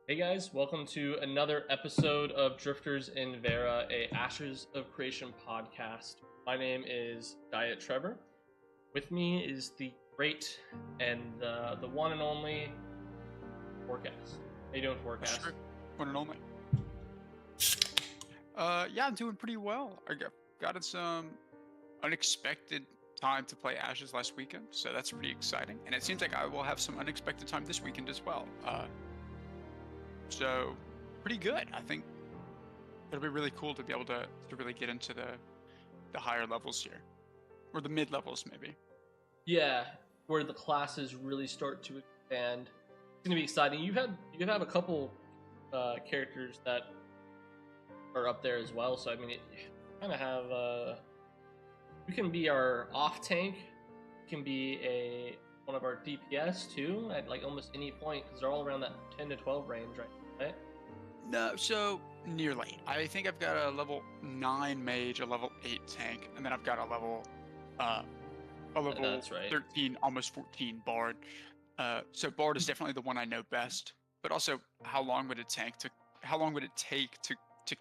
Hey guys, welcome to another episode of Drifters in Verra, a Ashes of Creation podcast. My name is Diet Trevor. With me is the great and the one and only Forecast. How you doing, That's Forecast? true. One and only. Yeah, I'm doing pretty well. Got some unexpected time to play Ashes last weekend, so that's pretty exciting. And it seems like I will have some unexpected time this weekend as well. So pretty good. I think it'll be really cool to be able to really get into the higher levels here, or the mid levels maybe. Yeah, where the classes really start to expand. It's gonna be exciting. You have a couple characters that are up there as well. So I mean, you kind of have you can be our off tank. You can be one of our DPS too at like almost any point because they're all around that 10 to 12 range, right? No, so nearly. I think I've got a level 9 mage, a level 8 tank, and then I've got uh, a level That's right. 13, almost 14 bard. So bard is definitely the one I know best. But also, how long would it take to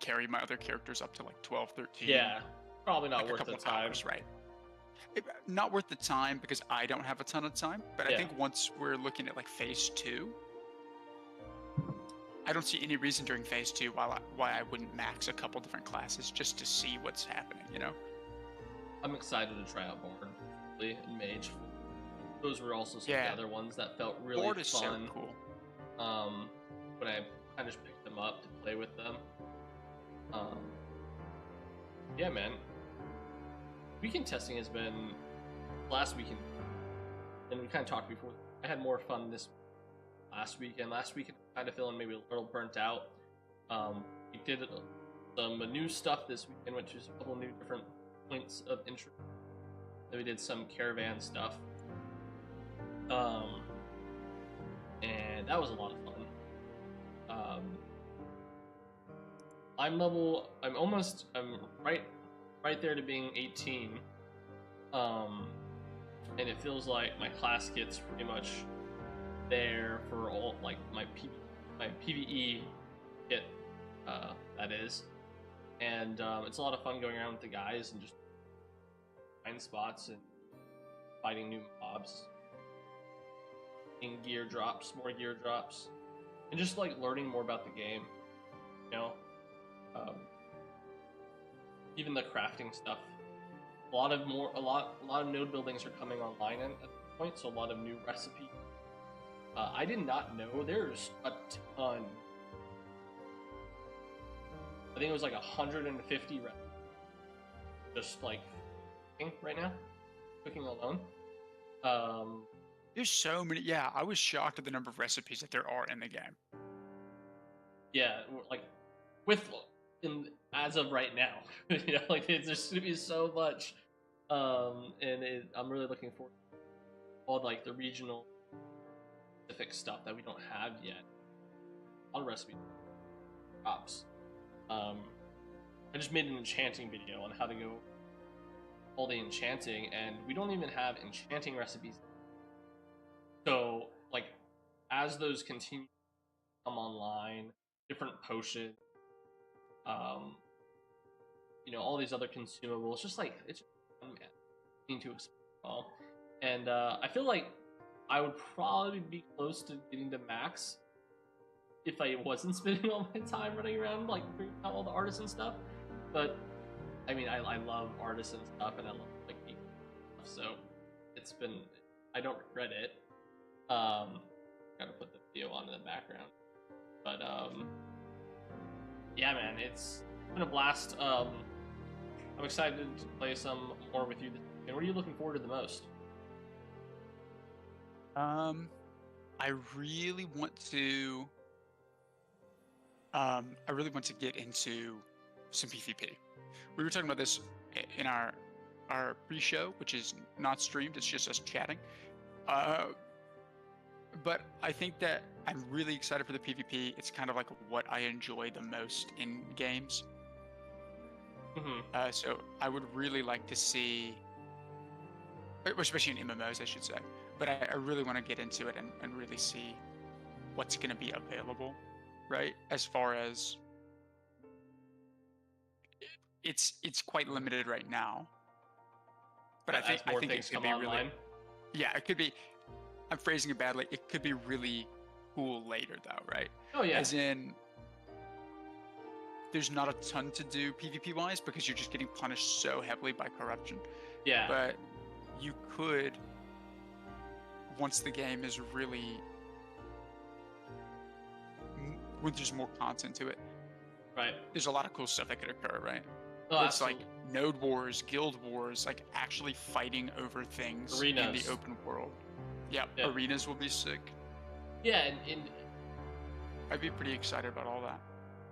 carry my other characters up to like 12, 13? Yeah, probably not Like a worth couple the of time. hours, right? Not worth the time because I don't have a ton of time. But I Yeah. think once we're looking at like phase 2, I don't see any reason during phase 2 why I wouldn't max a couple different classes just to see what's happening, you know? I'm excited to try out Bard and Mage. Those were also some of the other ones that felt really Board is fun. so cool. When I kind of just picked them up to play with them. Um, yeah, man. Weekend testing has been last weekend, and we kind of talked before. I had more fun this last weekend. Last weekend, kind of feeling maybe a little burnt out. We did some new stuff this weekend, which is a couple new different points of interest. Then we did some caravan stuff, and that was a lot of fun. I'm right there to being 18. And it feels like my class gets pretty much there for all like my PVE kit, that is, and it's a lot of fun going around with the guys and just find spots and fighting new mobs, getting more gear drops, and just like learning more about the game. You know, um, even the crafting stuff. A lot of node buildings are coming online at this point, so a lot of new recipes. I did not know there's a ton. I think it was like 150 recipes, just like cooking right now, cooking alone. There's so many. Yeah, I was shocked at the number of recipes that there are in the game. Yeah, like as of right now, you know, like there's gonna be so much, I'm really looking forward to all like the regional specific stuff that we don't have yet. A lot of recipes, props. I just made an enchanting video on how to go all the enchanting, and we don't even have enchanting recipes. So, like, as those continue to come online, different potions, all these other consumables, just like it's just fun, man. Need to explore all, and I feel like I would probably be close to getting to max if I wasn't spending all my time running around like figuring out all the artisan stuff. But I mean, I love artisan stuff and I love like stuff, so it's been I don't regret it. Gotta put the video on in the background, but yeah, man, it's been a blast. I'm excited to play some more with you. And what are you looking forward to the most? I really want to. I really want to get into some PvP. We were talking about this in our pre-show, which is not streamed. It's just us chatting. But I think that I'm really excited for the PvP. It's kind of like what I enjoy the most in games. Mm-hmm. So I would really like to see, especially in MMOs, I should say. But I really want to get into it and really see what's going to be available. right? As far as it's quite limited right now. But I as more think things it could come be really, online. yeah, it could be. I'm phrasing it badly. It could be really cool later, though, right? Oh yeah, As in, there's not a ton to do PvP wise because you're just getting punished so heavily by corruption. yeah, But you could, once the game is really, when there's more content to it, right. there's a lot of cool stuff that could occur, right? Oh, Where it's like absolutely. node wars, guild wars, like actually fighting over things in the Arenas. open world. Yeah, Yeah. arenas will be sick. Yeah, and I'd be pretty excited about all that.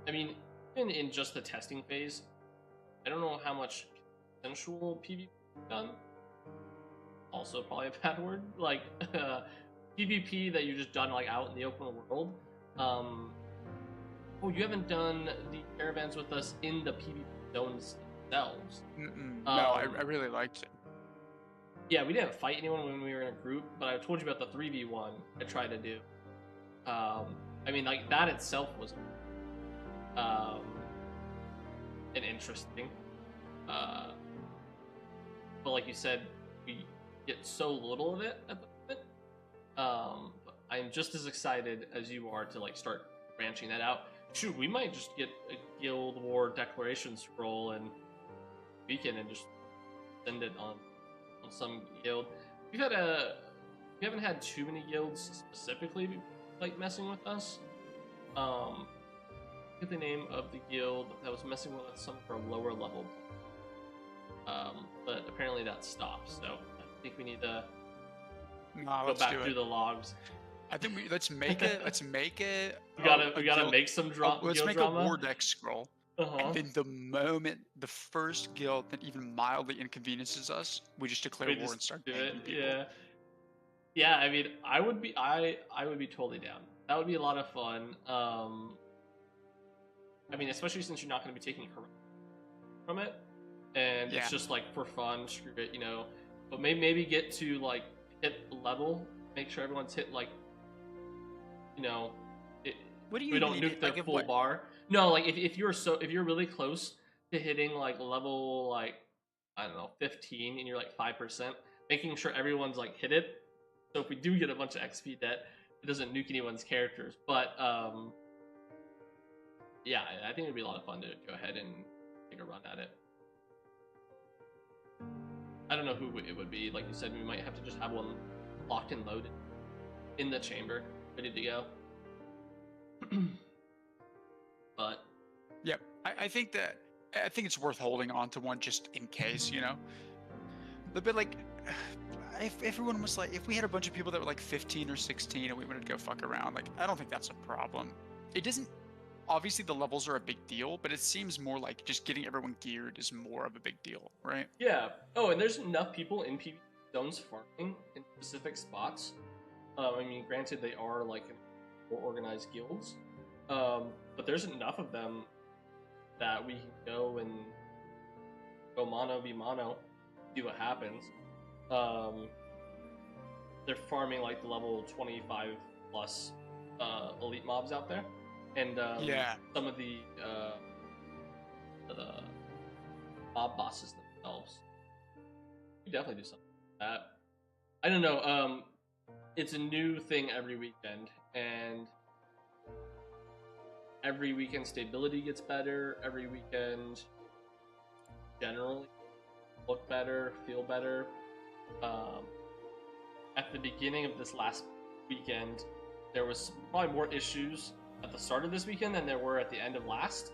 I mean, even in just the testing phase, I don't know how much consensual PvP done. Also, probably a bad word. Like PvP that you just done like out in the open world. Oh, you haven't done the caravans with us in the PvP zones themselves. No, I really liked it. Yeah, we didn't fight anyone when we were in a group, but I told you about the 3v1 I tried to do. I mean, like, that itself was an interesting. But like you said, we get so little of it at the moment. But I'm just as excited as you are to like start branching that out. Shoot, we might just get a Guild War declaration scroll and beacon and just send it on some guild. We haven't had too many guilds specifically like messing with us. Get the name of the guild that was messing with some of our lower level. But apparently that stopped. So I think we need to go back through the logs. I think let's make it. Let's make it. We gotta make some drama. Let's make drama. a war deck scroll. And then the moment the first guild that even mildly inconveniences us, we just declare war and start banking people. Yeah. I mean, I would be totally down. That would be a lot of fun. I mean, especially since you're not going to be taking from it, and it's just like for fun. Screw it, you know. But maybe get to like hit level. Make sure everyone's hit like, you know. What do you? We don't nuke the full bar. No, like if you're really close to hitting like level like I don't know 15 and you're like 5%, making sure everyone's like hit it. So if we do get a bunch of XP debt, it doesn't nuke anyone's characters. But yeah, I think it'd be a lot of fun to go ahead and take a run at it. I don't know who it would be. Like you said, we might have to just have one locked and loaded in the chamber, ready to go. But yeah, I think it's worth holding on to one just in case, you know. A bit like if everyone was like, if we had a bunch of people that were like 15 or 16 and we wanted to go fuck around, like I don't think that's a problem. It doesn't. Obviously, the levels are a big deal, but it seems more like just getting everyone geared is more of a big deal, right? Yeah. Oh, and there's enough people in PvP zones farming in specific spots. I mean, granted, they are like more organized guilds, but there's enough of them that we can go mono v mono, see what happens. They're farming like the level 25 plus elite mobs out there. And some of the mob bosses themselves. We definitely do something like that. I don't know. It's a new thing every weekend, and every weekend stability gets better. Every weekend, generally, look better, feel better. At the beginning of this last weekend, there was probably more issues at the start of this weekend than there were at the end of last,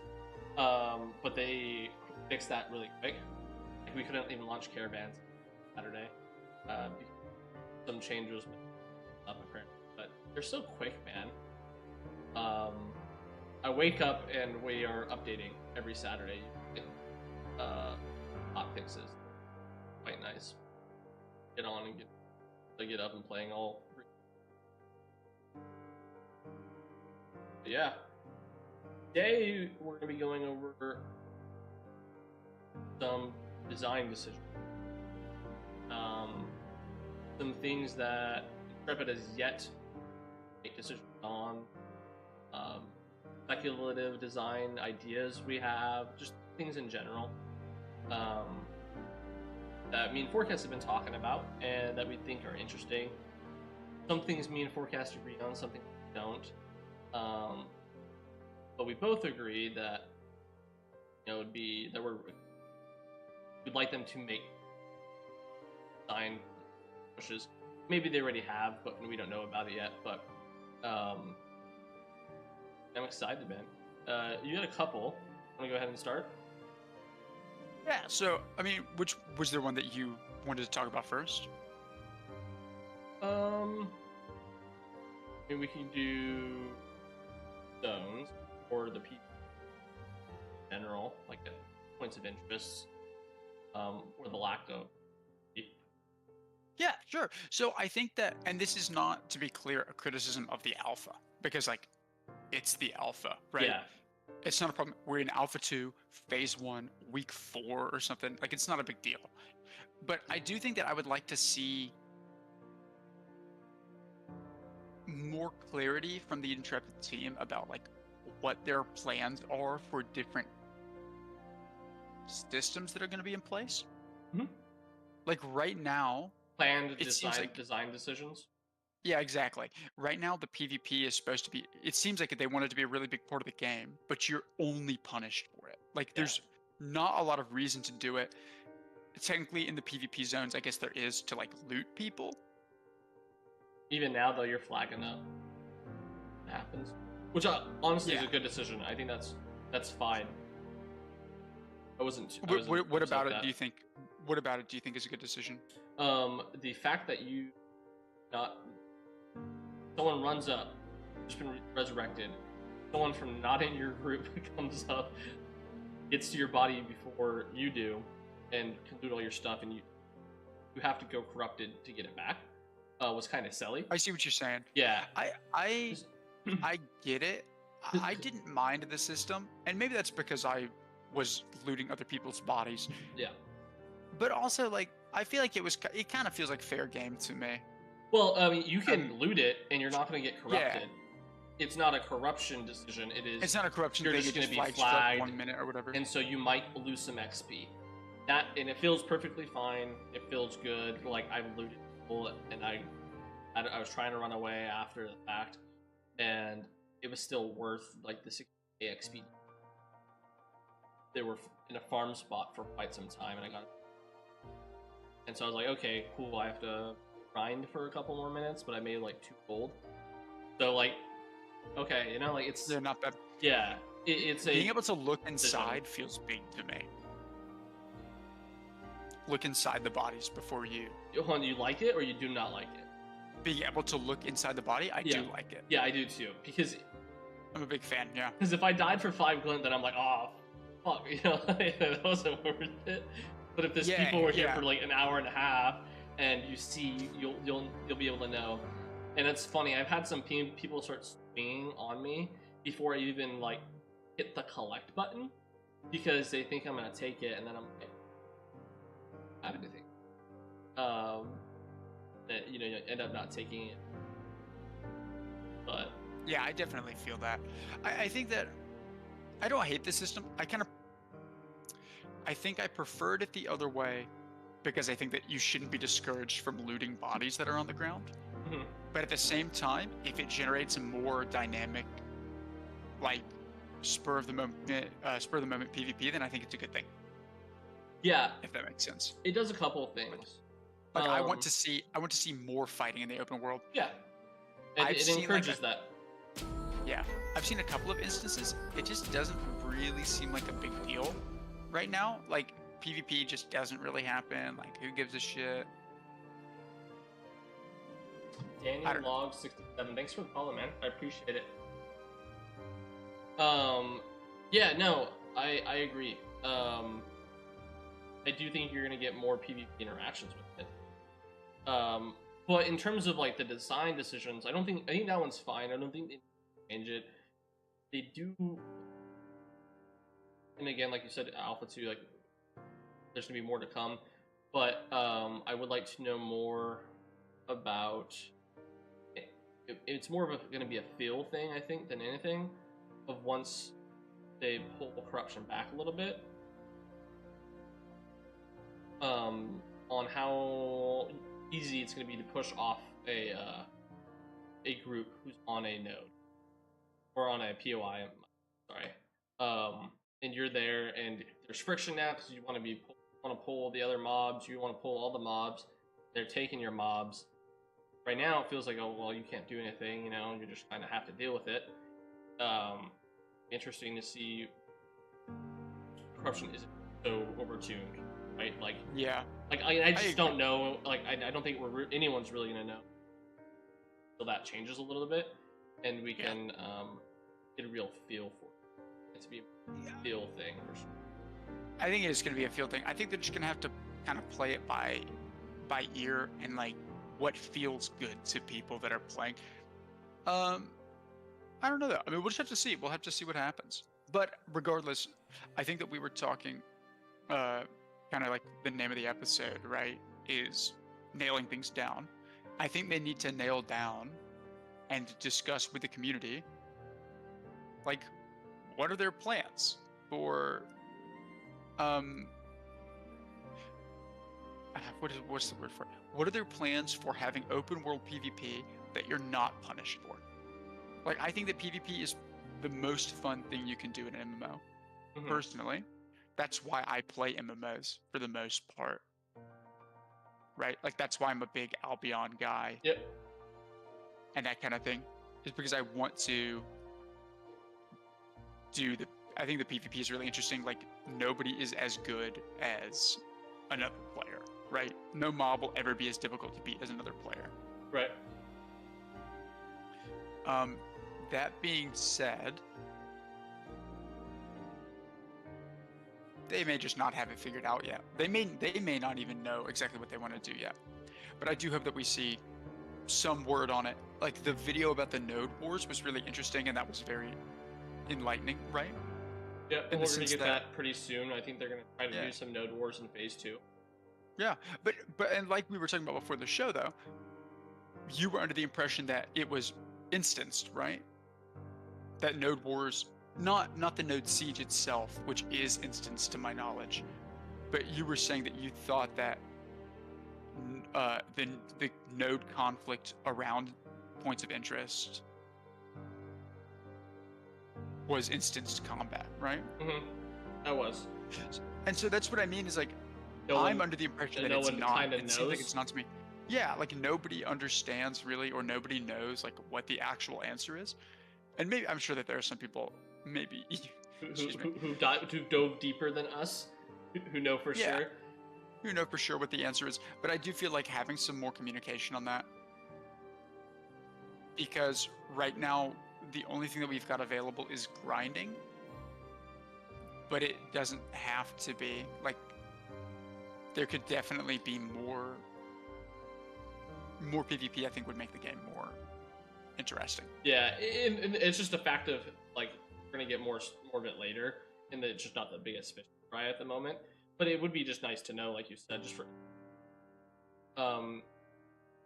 but they fixed that really quick. Like, we couldn't even launch caravans Saturday because some changes up apparently, but they're so quick, man. I wake up and we are updating every Saturday. Hot fixes, quite nice. Get on and get up and playing all. Yeah. Today we're going to be going over some design decisions. Some things that Intrepid has yet to make decisions on. speculative design ideas we have, just things in general. That me and Forecast have been talking about and that we think are interesting. Some things me and Forecast agree on, some things we don't. But we both agree that we'd like them to make design pushes. Maybe they already have, but we don't know about it yet. But I'm excited, man. You got a couple. Want to go ahead and start? Yeah. So, I mean, which was there one that you wanted to talk about first? Maybe we can do zones or the people in general, like points of interest, or the lack of. Yeah, sure. So I think that, and this is not, to be clear, a criticism of the alpha, because like, it's the alpha, right? Yeah. It's not a problem. We're in Alpha 2, Phase 1, Week 4 or something. Like, it's not a big deal. But I do think that I would like to see more clarity from the Intrepid team about, like, what their plans are for different systems that are going to be in place. Mm-hmm. Like, right now... Planned design decisions? Yeah, exactly. Right now, the PvP is supposed to be... It seems like they want it to be a really big part of the game, but you're only punished for it. Like, there's not a lot of reason to do it. Technically, in the PvP zones, I guess there is to, like, loot people. Even now, though, you're flagging up. It happens. Which, honestly, is a good decision. I think that's fine. I wasn't... What about it do you think... What about it do you think is a good decision? The fact that you... Someone runs up, just been resurrected. Someone from not in your group comes up, gets to your body before you do, and can loot all your stuff, and you have to go corrupted to get it back. Was kind of silly. I see what you're saying. Yeah. I get it. I didn't mind the system, and maybe that's because I was looting other people's bodies. Yeah. But also, like, I feel like it kind of feels like fair game to me. Well, I mean, you can loot it, and you're not going to get corrupted. Yeah. It's not a corruption decision. It's not a corruption. You're just going to be flagged 1 minute or whatever, and so you might lose some XP. And it feels perfectly fine. It feels good. Like, I've looted people, and I was trying to run away after the fact, and it was still worth like the 60 XP. They were in a farm spot for quite some time, and I got. And so I was like, okay, cool. I have to grind for a couple more minutes, but I made like 2 gold. So like, okay, like it's. They're not bad. Yeah, it's being able to look inside feels big to me. Look inside the bodies before you. Hold on, you like it or you do not like it? Being able to look inside the body, I do like it. Yeah, I do too, because I'm a big fan. Yeah. Because if I died for 5 glint, then I'm like, oh, fuck, that wasn't worth it. But if there's people were here for like an hour and a half, and you see, you'll be able to know. And it's funny. I've had some people start swinging on me before I even like hit the collect button because they think I'm gonna take it, and then I'm like, I have anything. You end up not taking it. But yeah, I definitely feel that. I think that I don't hate the system. I think I preferred it the other way because I think that you shouldn't be discouraged from looting bodies that are on the ground. Mm-hmm. But at the same time, if it generates a more dynamic, like spur of the moment PvP, then I think it's a good thing. Yeah, if that makes sense. It does a couple of things. Like I want to see more fighting in the open world. Yeah, it encourages that. Yeah, I've seen a couple of instances. It just doesn't really seem like a big deal right now. Like PvP just doesn't really happen. Like who gives a shit? Daniel Log 67. Thanks for the follow, man. I appreciate it. Yeah, no, I agree. I do think you're gonna get more PvP interactions with it. But in terms of like the design decisions, I think that one's fine. I don't think they change it. They do, and again, like you said, Alpha 2, like there's gonna be more to come. But I would like to know more about. It's more of going to be a feel thing, I think, than anything. of once they pull corruption back a little bit, on how easy it's going to be to push off a group who's on a node or on a POI. Sorry, and you're there, and there's friction now because you want to pull the other mobs. You want to pull all the mobs. They're taking your mobs. Right now, it feels like, oh well, you can't do anything. You know, you just kind of have to deal with it. Interesting to see corruption isn't so overtuned, right? Like, Yeah. like I just don't know. Like, I don't think anyone's really gonna know until that changes a little bit, and we can get a real feel for it. It's to be a feel thing for sure. I think it is going to be a feel thing. I think they're just going to have to kind of play it by ear and like what feels good to people that are playing. I don't know though. I mean, we'll just have to see. We'll have to see what happens. But regardless, I think that we were talking, kind of like the name of the episode, right? Is nailing things down. I think they need to nail down and discuss with the community, like, what are their plans for, what's the word for it? What are their plans for having open world PvP that you're not punished for? Like, I think that PvP is the most fun thing you can do in an MMO. Mhm. Personally, that's why I play MMOs for the most part. Right? Like, that's why I'm a big Albion guy. Yep. And that kind of thing. Is because I want to do I think the PvP is really interesting. Like, nobody is as good as another player, right? No mob will ever be as difficult to beat as another player. Right. That being said, they may just not have it figured out yet. They may not even know exactly what they want to do yet. But I do hope that we see some word on it. Like, the video about the node wars was really interesting, and that was very enlightening, right? Yeah, In we're the gonna sense get that- that pretty soon. I think they're gonna try to do some node wars in phase 2. Yeah, but and like we were talking about before the show, though, you were under the impression that it was instanced, right? That node wars, not the node siege itself, which is instanced to my knowledge, but you were saying that you thought that the node conflict around points of interest was instanced combat, right? Mm-hmm. That was. And so that's what I mean is, like, I'm under the impression that it's not. It seems like it's not to me. Yeah, like, nobody understands really, or nobody knows like what the actual answer is. And maybe I'm sure that there are some people, maybe who dove deeper than us, who know for sure. Who know for sure what the answer is. But I do feel like having some more communication on that, because right now the only thing that we've got available is grinding. But it doesn't have to be. Like, there could definitely be more PvP. I think would make the game more interesting. Yeah, and it's just a fact of, like, we're gonna get more of it later, and it's just not the biggest fish to fry at the moment. But it would be just nice to know, like you said, just for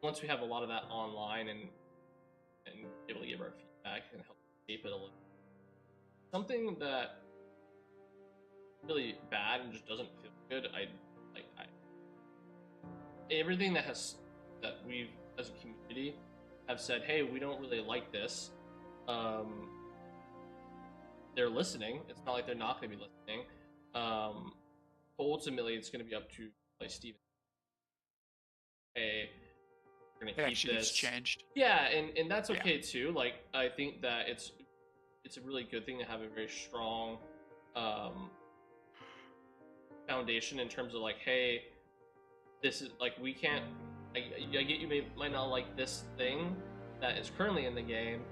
once we have a lot of that online and be able to give our feedback and help shape it a little. Something that really bad and just doesn't feel good. Everything that we've as a community have said, hey, we don't really like this. They're listening. It's not like they're not going to be listening. Ultimately, it's going to be up to, like, Steven. Hey, we're going to keep this. Changed. Yeah, and that's okay too. Like, I think that it's a really good thing to have a very strong foundation in terms of, like, hey, this is, like, we can't. I get you might not like this thing that is currently in the game,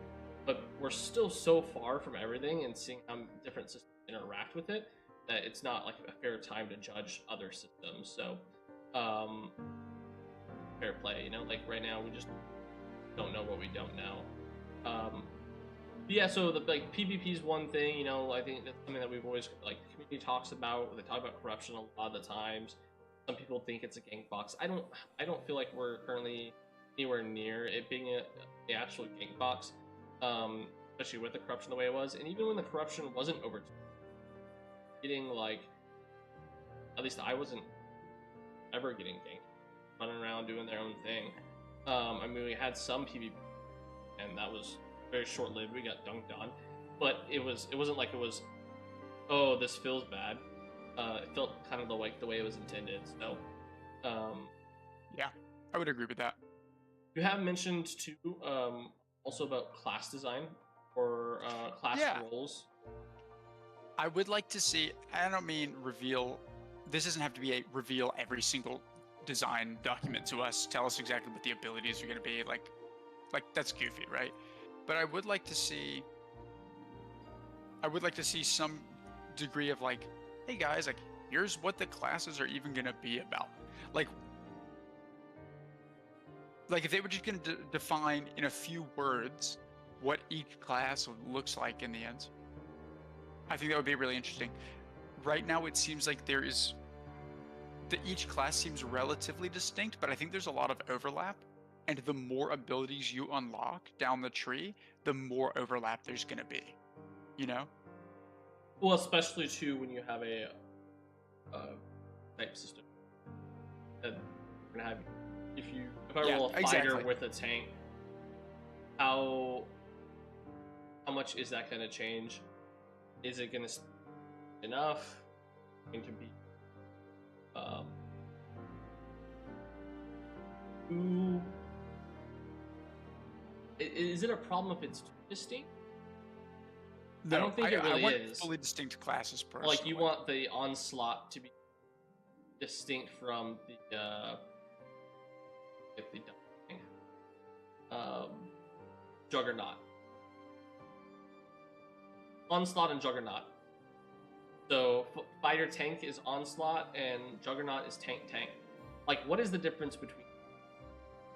but we're still so far from everything and seeing how different systems interact with it that it's not, like, a fair time to judge other systems. So, fair play, you know. Like, right now we just don't know what we don't know. Yeah, so the, like, PvP is one thing, you know. I think that's something that we've always, like, the community talks about. They talk about corruption a lot of the times. Some people think it's a gank box. I don't feel like we're currently anywhere near it being the actual gank box. especially with the corruption the way it was, and even when the corruption wasn't over, getting like, at least I wasn't ever getting ganked, running around doing their own thing. I mean, we had some PvP, and that was very short-lived. We got dunked on, but it wasn't like it was, oh, this feels bad. It felt kind of like the way it was intended. So, Yeah, I would agree with that. you have mentioned too, also about class design or class roles. I would like to see, I don't mean reveal, this doesn't have to be a reveal every single design document to us, tell us exactly what the abilities are going to be, like that's goofy, right? But I would like to see some degree of like, hey guys, like here's what the classes are even going to be about. Like if they were just going to define in a few words what each class looks like in the end, I think that would be really interesting. Right now, it seems like each class seems relatively distinct, but I think there's a lot of overlap. And the more abilities you unlock down the tree, the more overlap there's going to be. You know? Well, especially too when you have a type system. That we're gonna have, if I roll a fighter with a tank, how much is that going to change? Is it going to enough? It can be. Is it a problem if it's too distinct? No, I don't think it really want is. Fully distinct classes, personally. Like you want the onslaught to be distinct from the Juggernaut. Onslaught and Juggernaut. So fighter tank is Onslaught and Juggernaut is tank. Like, what is the difference between?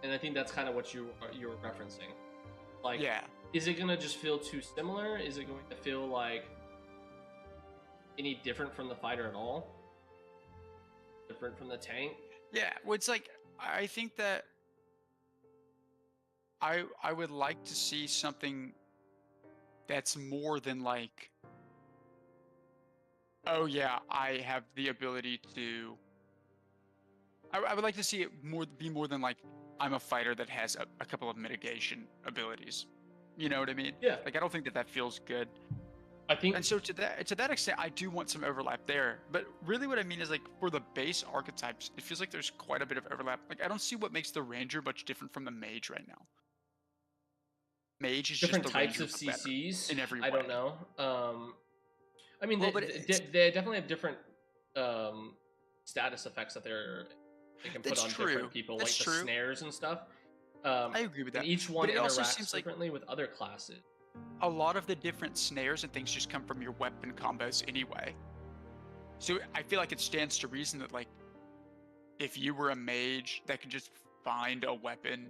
And I think that's kind of what you were referencing. Like, yeah. Is it gonna just feel too similar? Is it going to feel like any different from the fighter at all? Different from the tank? Yeah, well, it's like, I think that I would like to see something that's more than like, oh yeah, I have the ability to. I would like to see it be more than like, I'm a fighter that has a couple of mitigation abilities. You know what I mean? Yeah. Like, I don't think that feels good. I think. And so to that extent, I do want some overlap there. But really, what I mean is like, for the base archetypes, it feels like there's quite a bit of overlap. Like, I don't see what makes the ranger much different from the mage right now. Mage is different just the types ranger, of CCs in every way. I don't know. I mean, Well, they definitely have different status effects that they can put on different people, That's like the snares and stuff. I agree with that. And each one but it also interacts seems differently with other classes. A lot of the different snares and things just come from your weapon combos anyway. So I feel like it stands to reason that, like, if you were a mage that could just find a weapon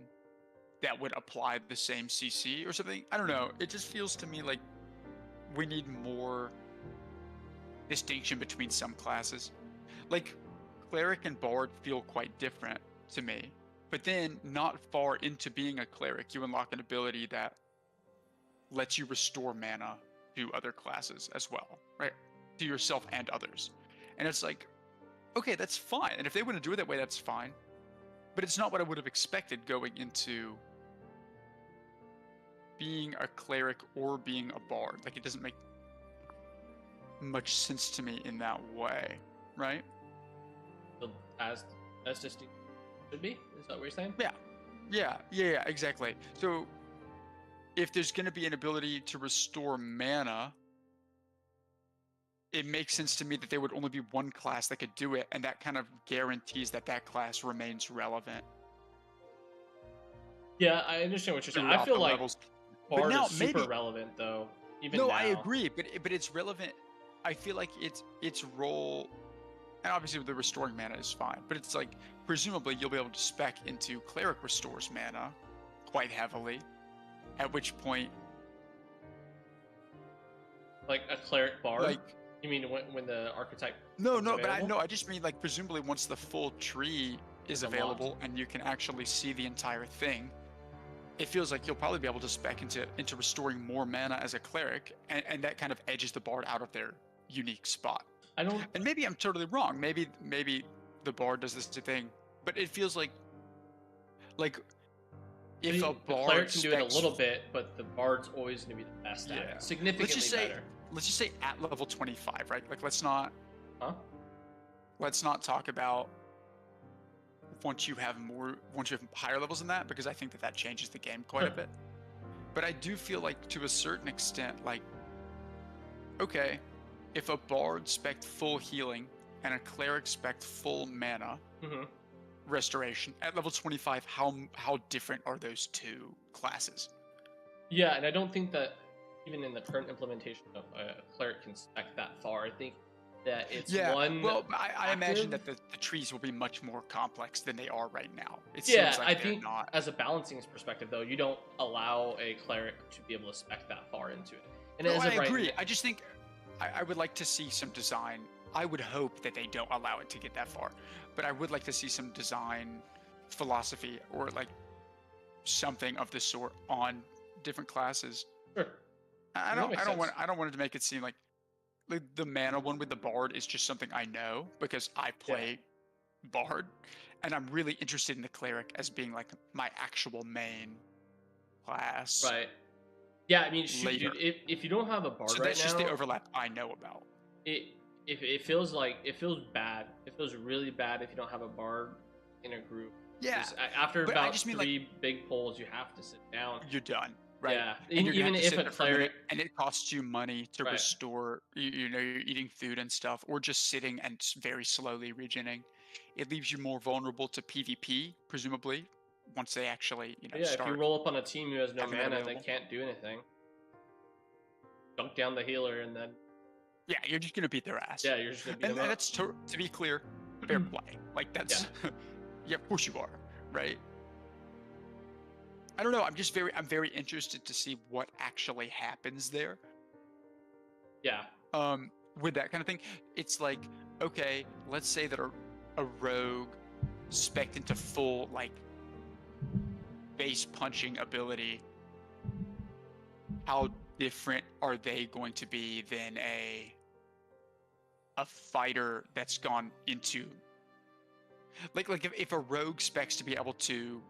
that would apply the same CC or something, I don't know. It just feels to me like we need more distinction between some classes. Like, cleric and bard feel quite different to me. But then, not far into being a cleric, you unlock an ability that lets you restore mana to other classes as well, right? To yourself and others. And it's like, okay, that's fine. And if they want to do it that way, that's fine. But it's not what I would have expected going into being a cleric or being a bard. Like, it doesn't make much sense to me in that way, right? So as distinct should be? Is that what you're saying? Yeah, exactly. So if there's going to be an ability to restore mana, it makes sense to me that there would only be one class that could do it, and that kind of guarantees that class remains relevant. Yeah, I understand what you're saying. I feel like Bard is super relevant, though. Even now. I agree, but it's relevant. I feel like its role, and obviously the restoring mana is fine, but it's like, presumably you'll be able to spec into cleric restores mana quite heavily, at which point, like a cleric bard. Like, you mean when the archetype? No, but I just mean, like, presumably once the full tree is available and you can actually see the entire thing, it feels like you'll probably be able to spec into restoring more mana as a cleric, and that kind of edges the bard out of their unique spot. I don't. And maybe I'm totally wrong. Maybe the bard does this thing, but it feels like I if mean, a the bard cleric can do it a specs, little bit, but the bard's always going to be the best at Yeah. it. Significantly better. let's just say at level 25, right? Like let's not Huh? talk about once you have higher levels than that, because I think that changes the game quite a bit. But I do feel like to a certain extent, like, okay, if a bard spec full healing and a cleric spec full mana Mm-hmm. restoration at level 25, how different are those two classes? Yeah, and I don't think that even in the current implementation of a cleric can spec that far. I think that it's one. Well, I imagine active- that the trees will be much more complex than they are right now. It Yeah, seems like I they're think not. as a balancing perspective, though, you don't allow a cleric to be able to spec that far into it. And No, as I of right agree. now- I just think I would like to see some design. I would hope that they don't allow it to get that far, but I would like to see some design philosophy or like something of the sort on different classes. Sure. I That don't makes I don't want it to make it seem like the mana one with the bard is just something I know because I play bard, and I'm really interested in the cleric as being like my actual main class. Right. Yeah, I mean, shoot, Later. dude, if you don't have a bard So right that's now, just the overlap I know about. it feels like it feels bad. It feels really bad if you don't have a bard in a group. Yeah, 'Cause After but I about just mean, three big polls, you have to sit down. you're done, right? Yeah, And you're gonna even have to if sit a there for a minute, cleric, and it costs you money to Right. restore. You're eating food and stuff, or just sitting and very slowly regening. It leaves you more vulnerable to PvP, presumably, once they actually yeah, if you start. roll up on a team who has no having that mana, they available. can't do anything. Dunk down the healer, and then Yeah, you're just gonna beat their ass. yeah, you're just gonna beat and them up. that's to be clear, fair play. Like that's yeah, of course you are, right? I don't know. I'm very interested to see what actually happens there. Yeah, With that kind of thing. It's like, okay, let's say that a rogue spec into full like base punching ability. How different are they going to be than a fighter that's gone into like if a rogue specs to be able to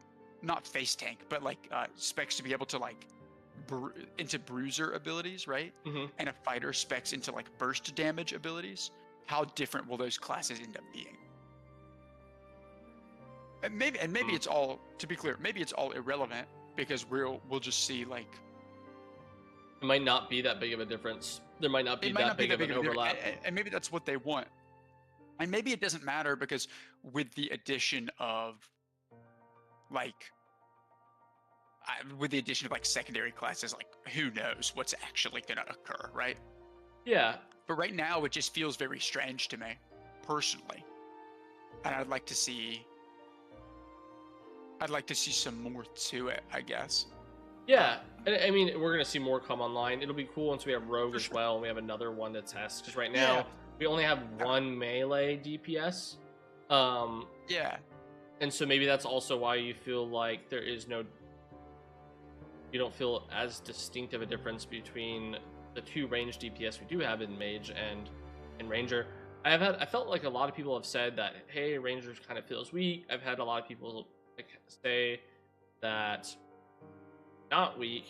not face tank, but like specs to be able to like into bruiser abilities, right? hmm And a fighter specs into like burst damage abilities, how different will those classes end up being? And maybe it's all, to be clear, maybe it's all irrelevant because we'll just see like it might not be that big of a difference. There might not be that big of an overlap. and maybe that's what they want. And maybe it doesn't matter because with the addition of like secondary classes, like who knows what's actually going to occur, right? Yeah, But right now it just feels very strange to me personally. And I'd like to see some more to it, I guess. yeah. I mean, we're gonna see more come online. It'll be cool once we have Rogue For as sure. well. And we have another one to test because right now Yeah. we only have one melee DPS. Yeah. And so maybe that's also why you feel like you don't feel as distinct of a difference between the two range DPS we do have in Mage and Ranger. I felt like a lot of people have said that, hey, Ranger kind of feels weak. I've had a lot of people say that not weak,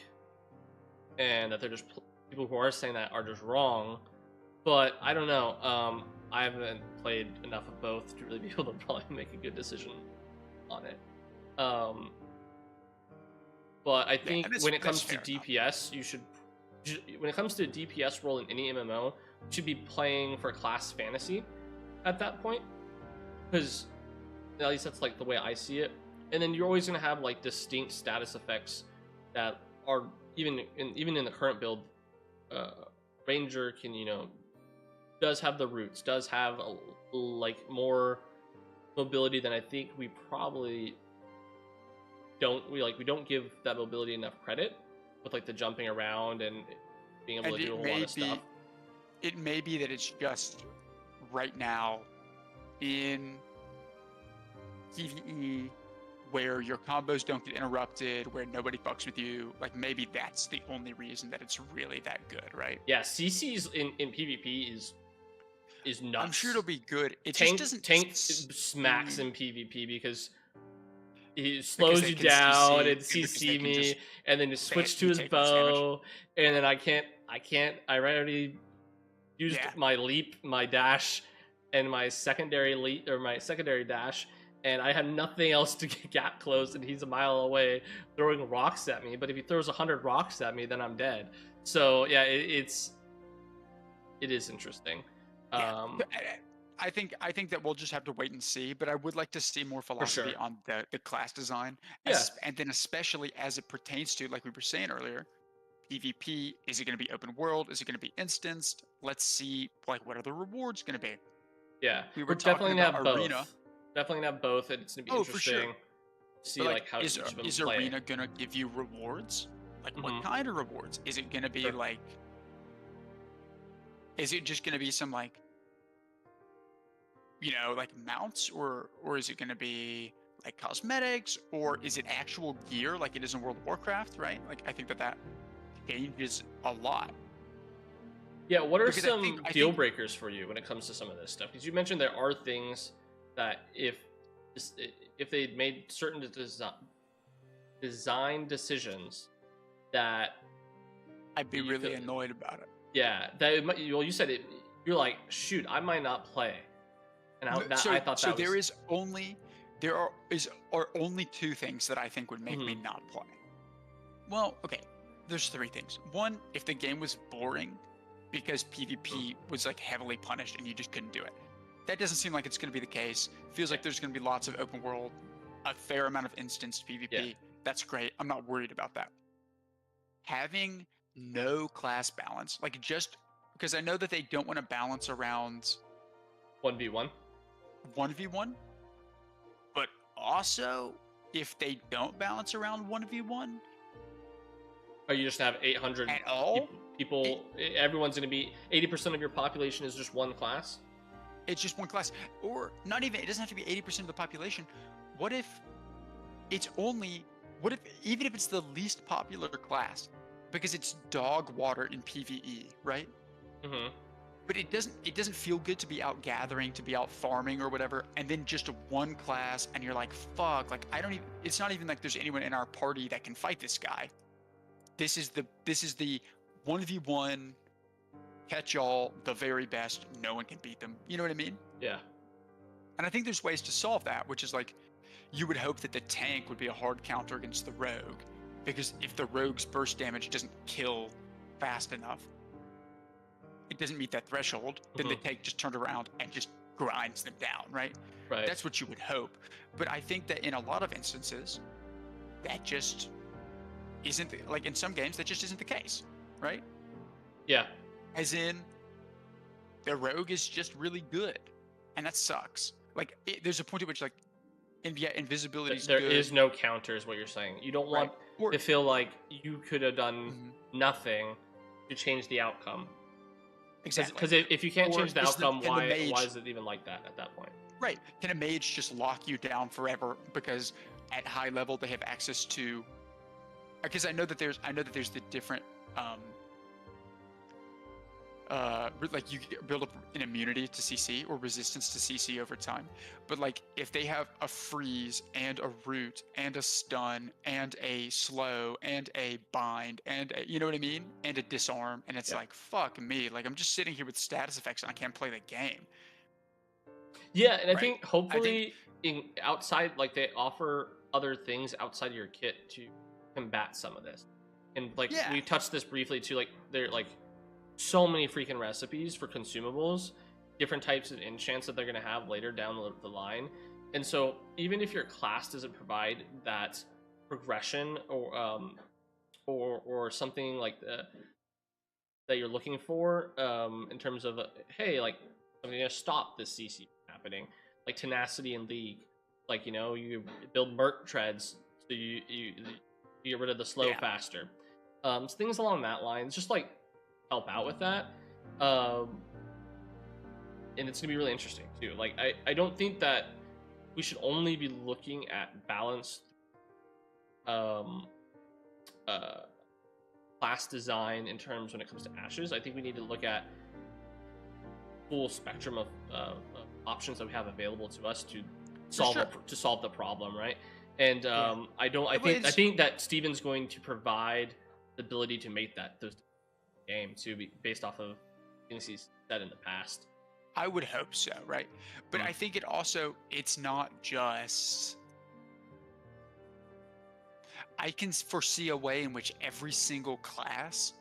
and that they're just people who are saying that are just wrong. But I don't know. I haven't played enough of both to really be able to probably make a good decision on it. But I think when it comes to DPS, when it comes to DPS role in any MMO, you should be playing for class fantasy at that point, because at least that's like the way I see it. And then you're always going to have like distinct status effects that are even in the current build. Ranger can does have the roots, does have like more mobility than I think we probably don't. We don't give that mobility enough credit with like the jumping around and being able to do a lot of stuff. It may be that it's just right now in PvE where your combos don't get interrupted, where nobody fucks with you. Like maybe that's the only reason that it's really that good, right? Yeah, CC's in PvP is nuts. I'm sure it'll be good. It Tank just doesn't smacks in PvP because he because slows they you can down CC and and because they CC can me, just and then you switch to you his take less damage. bow, and then I can't. I already used Yeah. my leap, my dash, and my secondary leap or my secondary dash, and I have nothing else to get gap closed, and he's a mile away throwing rocks at me. But if he throws 100 rocks at me, then I'm dead. So yeah, it is interesting. Yeah. I think that we'll just have to wait and see, but I would like to see more philosophy sure. on the class design, Yeah, and then especially as it pertains to, like we were saying earlier, PvP. Is it going to be open world? Is it going to be instanced? Let's see, like, what are the rewards going to be? yeah. We We're were definitely talking gonna about have arena. both. Definitely gonna have both, and it's gonna be Oh, for sure. interesting to see But like how each of them is play. arena going to give you rewards? Like, what Mhm. kind of rewards? Is it going to be Sure. like? Is it just going to be some like, like mounts, or is it going to be like cosmetics, or is it actual gear like it is in World of Warcraft, right? Like I think that changes a lot. Yeah, what are Because some deal breakers for you when it comes to some of this stuff? Because you mentioned there are things that if they made certain design decisions that I'd be you really feel- annoyed about it. yeah, that it might, well, you said it. You're like, shoot, I might not play, and I thought that There was are only two things that I think would make me not play. Well, okay, there's three things. One, if the game was boring because PvP was like heavily punished and you just couldn't do it. That doesn't seem like it's going to be the case. Feels like there's going to be lots of open world, a fair amount of instanced PvP. Yeah. That's great. I'm not worried about that. Having no class balance, like just because I know that they don't want to balance around 1v1. 1v1, but also if they don't balance around 1v1 Or you just have 800 at all, people. Everyone's going to be 80% of your population is just one class. it's just one class, or not even. It doesn't have to be 80% of the population. What if even if it's the least popular class, because it's dog water in PvE, right? Mm-hmm. But it doesn't feel good to be out gathering, to be out farming or whatever, and then just one class, and you're like, fuck, like I don't even. It's not even like there's anyone in our party that can fight this guy. This is the 1v1 catch all, the very best. No one can beat them. You know what I mean? Yeah. And I think there's ways to solve that, which is like, you would hope that the tank would be a hard counter against the rogue, because if the rogue's burst damage doesn't kill fast enough, it doesn't meet that threshold, then the tank just turned around and just grinds them down, right? Right. That's what you would hope. But I think that in a lot of instances, that just isn't, like in some games, that just isn't the case, right? Yeah. As in, the rogue is just really good, and that sucks. Like, there's a point at which, like, invisibility is There good. is no counter, is what you're saying. You don't want Or- to feel like you could have done nothing to change the outcome. Exactly. Because if you can't Or change the is the- outcome, can the why mage- is it even like that at that point? Right. Can a mage just lock you down forever because at high level they have access to? Because I know that there's the different like you build up an immunity to CC or resistance to CC over time. But like if they have a freeze and a root and a stun and a slow and a bind and you know what I mean? And a disarm, and it's like, fuck me, like I'm just sitting here with status effects and I can't play the game. Yeah, and I Right. think hopefully in outside, like they offer other things outside of your kit to combat some of this. And like we touched this briefly too, like they're like so many freaking recipes for consumables, different types of enchants that they're gonna have later down the line. And so even if your class doesn't provide that progression or something like that you're looking for in terms of hey, like I'm gonna stop this CC from happening, like tenacity in League, like you build Merc treads so you get rid of the slow faster, so things along that line, just like help out with that, and it's gonna be really interesting too. Like I don't think that we should only be looking at balanced class design in terms when it comes to ashes. I think we need to look at full spectrum of options that we have available to us to solve the problem, right? And I think that Steven's going to provide the ability to make those game too, based off of things he's said in the past. I would hope so, right? But I think it's not just. I can foresee a way in which every single class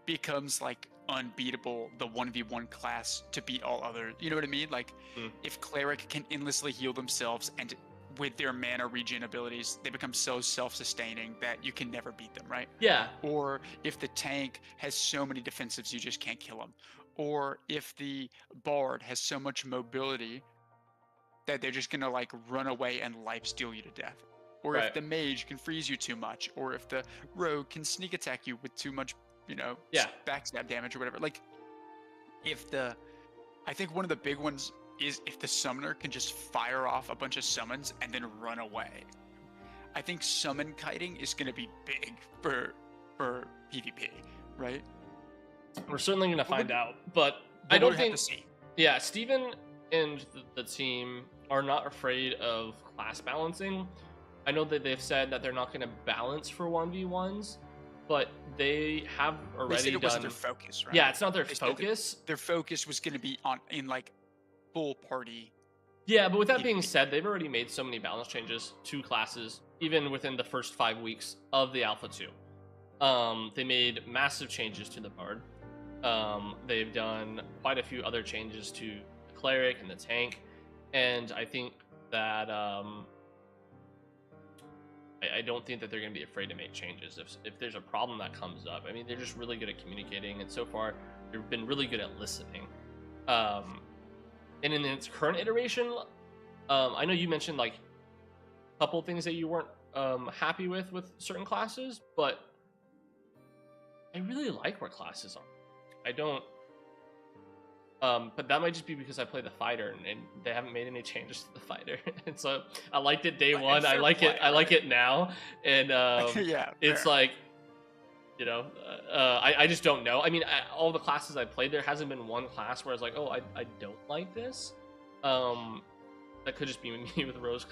becomes like unbeatable, the 1v1 class to beat all other. You know what I mean? Like if cleric can endlessly heal themselves and with their mana regen abilities, they become so self-sustaining that you can never beat them, right? Yeah. Or if the tank has so many defensives, you just can't kill them. Or if the bard has so much mobility that they're just gonna like run away and life steal you to death. Or if the mage can freeze you too much, or if the rogue can sneak attack you with too much, backstab damage or whatever. Like, I think one of the big ones is if the summoner can just fire off a bunch of summons and then run away. I think summon kiting is going to be big for PvP, right? We're certainly going to find out, but I don't think. Yeah, Steven and the team are not afraid of class balancing. I know that they've said that they're not going to balance for 1v1s, but they have already done. Wasn't their focus, right? Yeah, it's not their focus. Their focus was going to be in like full party. Yeah, but with that being said, they've already made so many balance changes to classes, even within the first 5 weeks of the Alpha 2. They made massive changes to the Bard. They've done quite a few other changes to the Cleric and the Tank, and I think that I don't think that they're going to be afraid to make changes if there's a problem that comes up. I mean, they're just really good at communicating, and so far they've been really good at listening. And in its current iteration, I know you mentioned like a couple things that you weren't happy with certain classes, but I really like where classes are. I don't. But that might just be because I play the fighter, and they haven't made any changes to the fighter. And so I liked it day one. I like it now, and it's like, I just don't know. I mean, all the classes I played, there hasn't been one class where I was like, oh, I don't like this. That could just be me with rose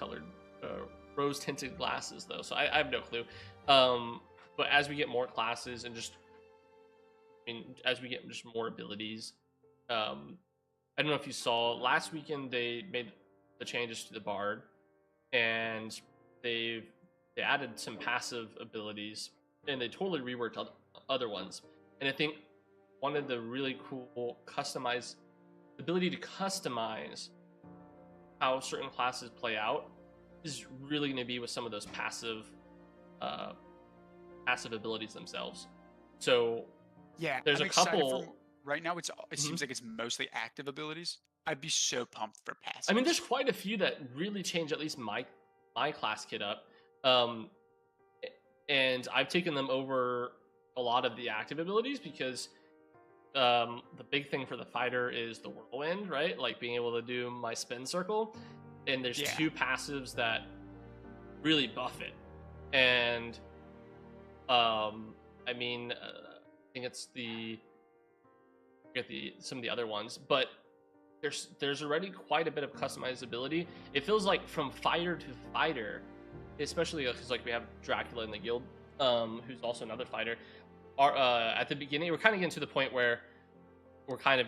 tinted glasses though. So I have no clue. But as we get more classes and as we get just more abilities. I don't know if you saw last weekend they made the changes to the Bard, and they added some passive abilities, and they totally reworked other ones. And I think one of the really cool ability to customize how certain classes play out is really going to be with some of those passive abilities themselves. So yeah, there's a couple. Right now, it seems like it's mostly active abilities. I'd be so pumped for passive. I mean, there's quite a few that really change at least my class kit up, and I've taken them over a lot of the active abilities because the big thing for the fighter is the whirlwind, right? Like being able to do my spin circle, and there's two passives that really buff it, and I think it's some of the other ones, but there's already quite a bit of customizability. It feels like from fighter to fighter, especially because like we have Dracula in the guild, who's also another fighter. At the beginning, we're kind of getting to the point where we're kind of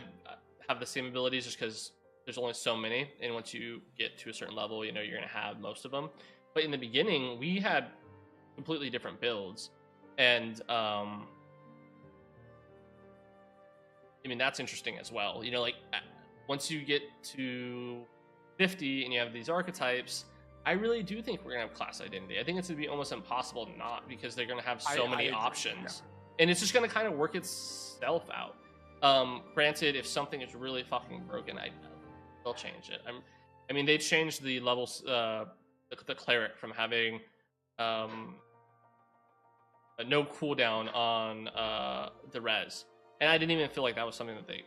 have the same abilities just because there's only so many, and once you get to a certain level, you're gonna have most of them. But in the beginning, we had completely different builds, and I mean, that's interesting as well. Like once you get to 50 and you have these archetypes, I really do think we're going to have class identity. I think it's going to be almost impossible not, because they're going to have so many options. Yeah. And it's just going to kind of work itself out. Granted, if something is really fucking broken, they'll change it. I mean, they changed the levels, the cleric from having no cooldown on the res. And I didn't even feel like that was something that they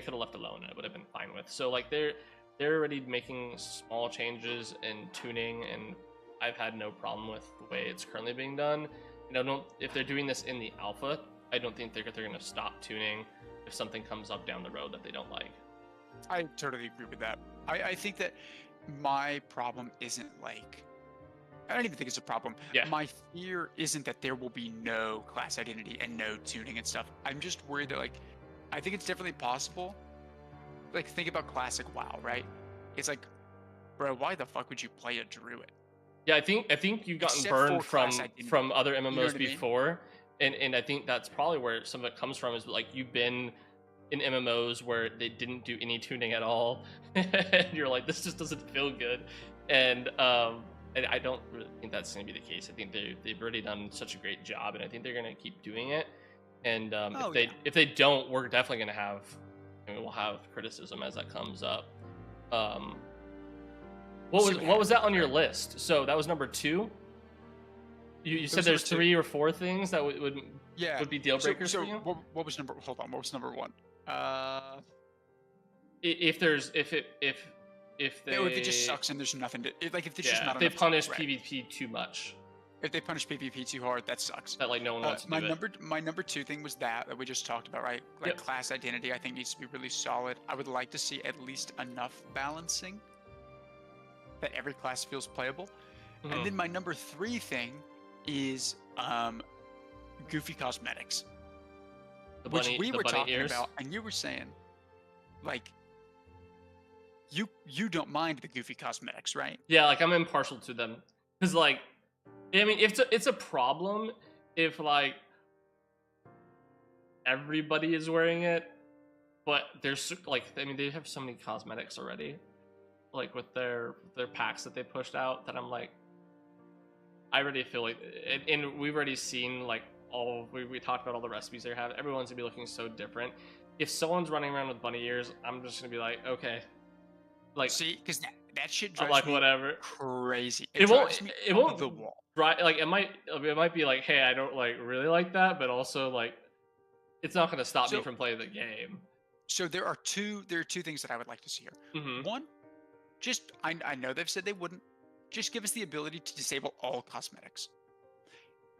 could have left alone and it would have been fine with. So like they're already making small changes in tuning, and I've had no problem with the way it's currently being done. If they're doing this in the alpha, I don't think they're going to stop tuning if something comes up down the road that they don't like. I totally agree with that. I think that my problem isn't like, I don't even think it's a problem. Yeah. My fear isn't that there will be no class identity and no tuning and stuff. I'm just worried that, like, I think it's definitely possible. Like, think about classic WoW, right? It's like, bro, why the fuck would you play a druid? Yeah, I think you've gotten Except burned for class identity. from other MMOs You know what I mean? before, and I think that's probably where some of it comes from. Is like you've been in MMOs where they didn't do any tuning at all, and you're like, this just doesn't feel good, and I don't really think that's going to be the case. I think they've already done such a great job, and I think they're going to keep doing it. And if they don't, we're definitely going to have, we'll have criticism as that comes up. What was that on your list? So that was number 2. You said there's 3 or 4 things that would be deal breakers for you. What was number? Hold on. What was number 1? If it just sucks and there's nothing to if there's just not they enough punish PvP too much. If they punish PvP too hard, that sucks. That like no one wants to do it. My number 2 thing was that we just talked about, right? Like class identity, I think needs to be really solid. I would like to see at least enough balancing that every class feels playable. Mm-hmm. And then my number 3 thing is goofy cosmetics, which we were talking about, and you were saying, like, you don't mind the goofy cosmetics, right? Yeah, like I'm impartial to them because, like, I mean, it's a problem if like everybody is wearing it, but there's like, I mean, they have so many cosmetics already, like with their packs that they pushed out, that I'm like, I already feel like, and we've already seen like we talked about all the recipes they have. Everyone's gonna be looking so different. If someone's running around with bunny ears, I'm just gonna be like, okay, like, see, because that shit drives like me whatever crazy. It won't the wall. Right, like it might be like, hey, I don't like really like that, but also like it's not gonna stop me from playing the game. So there are two things that I would like to see here. Mm-hmm. One, just I know they've said they wouldn't. Just give us the ability to disable all cosmetics.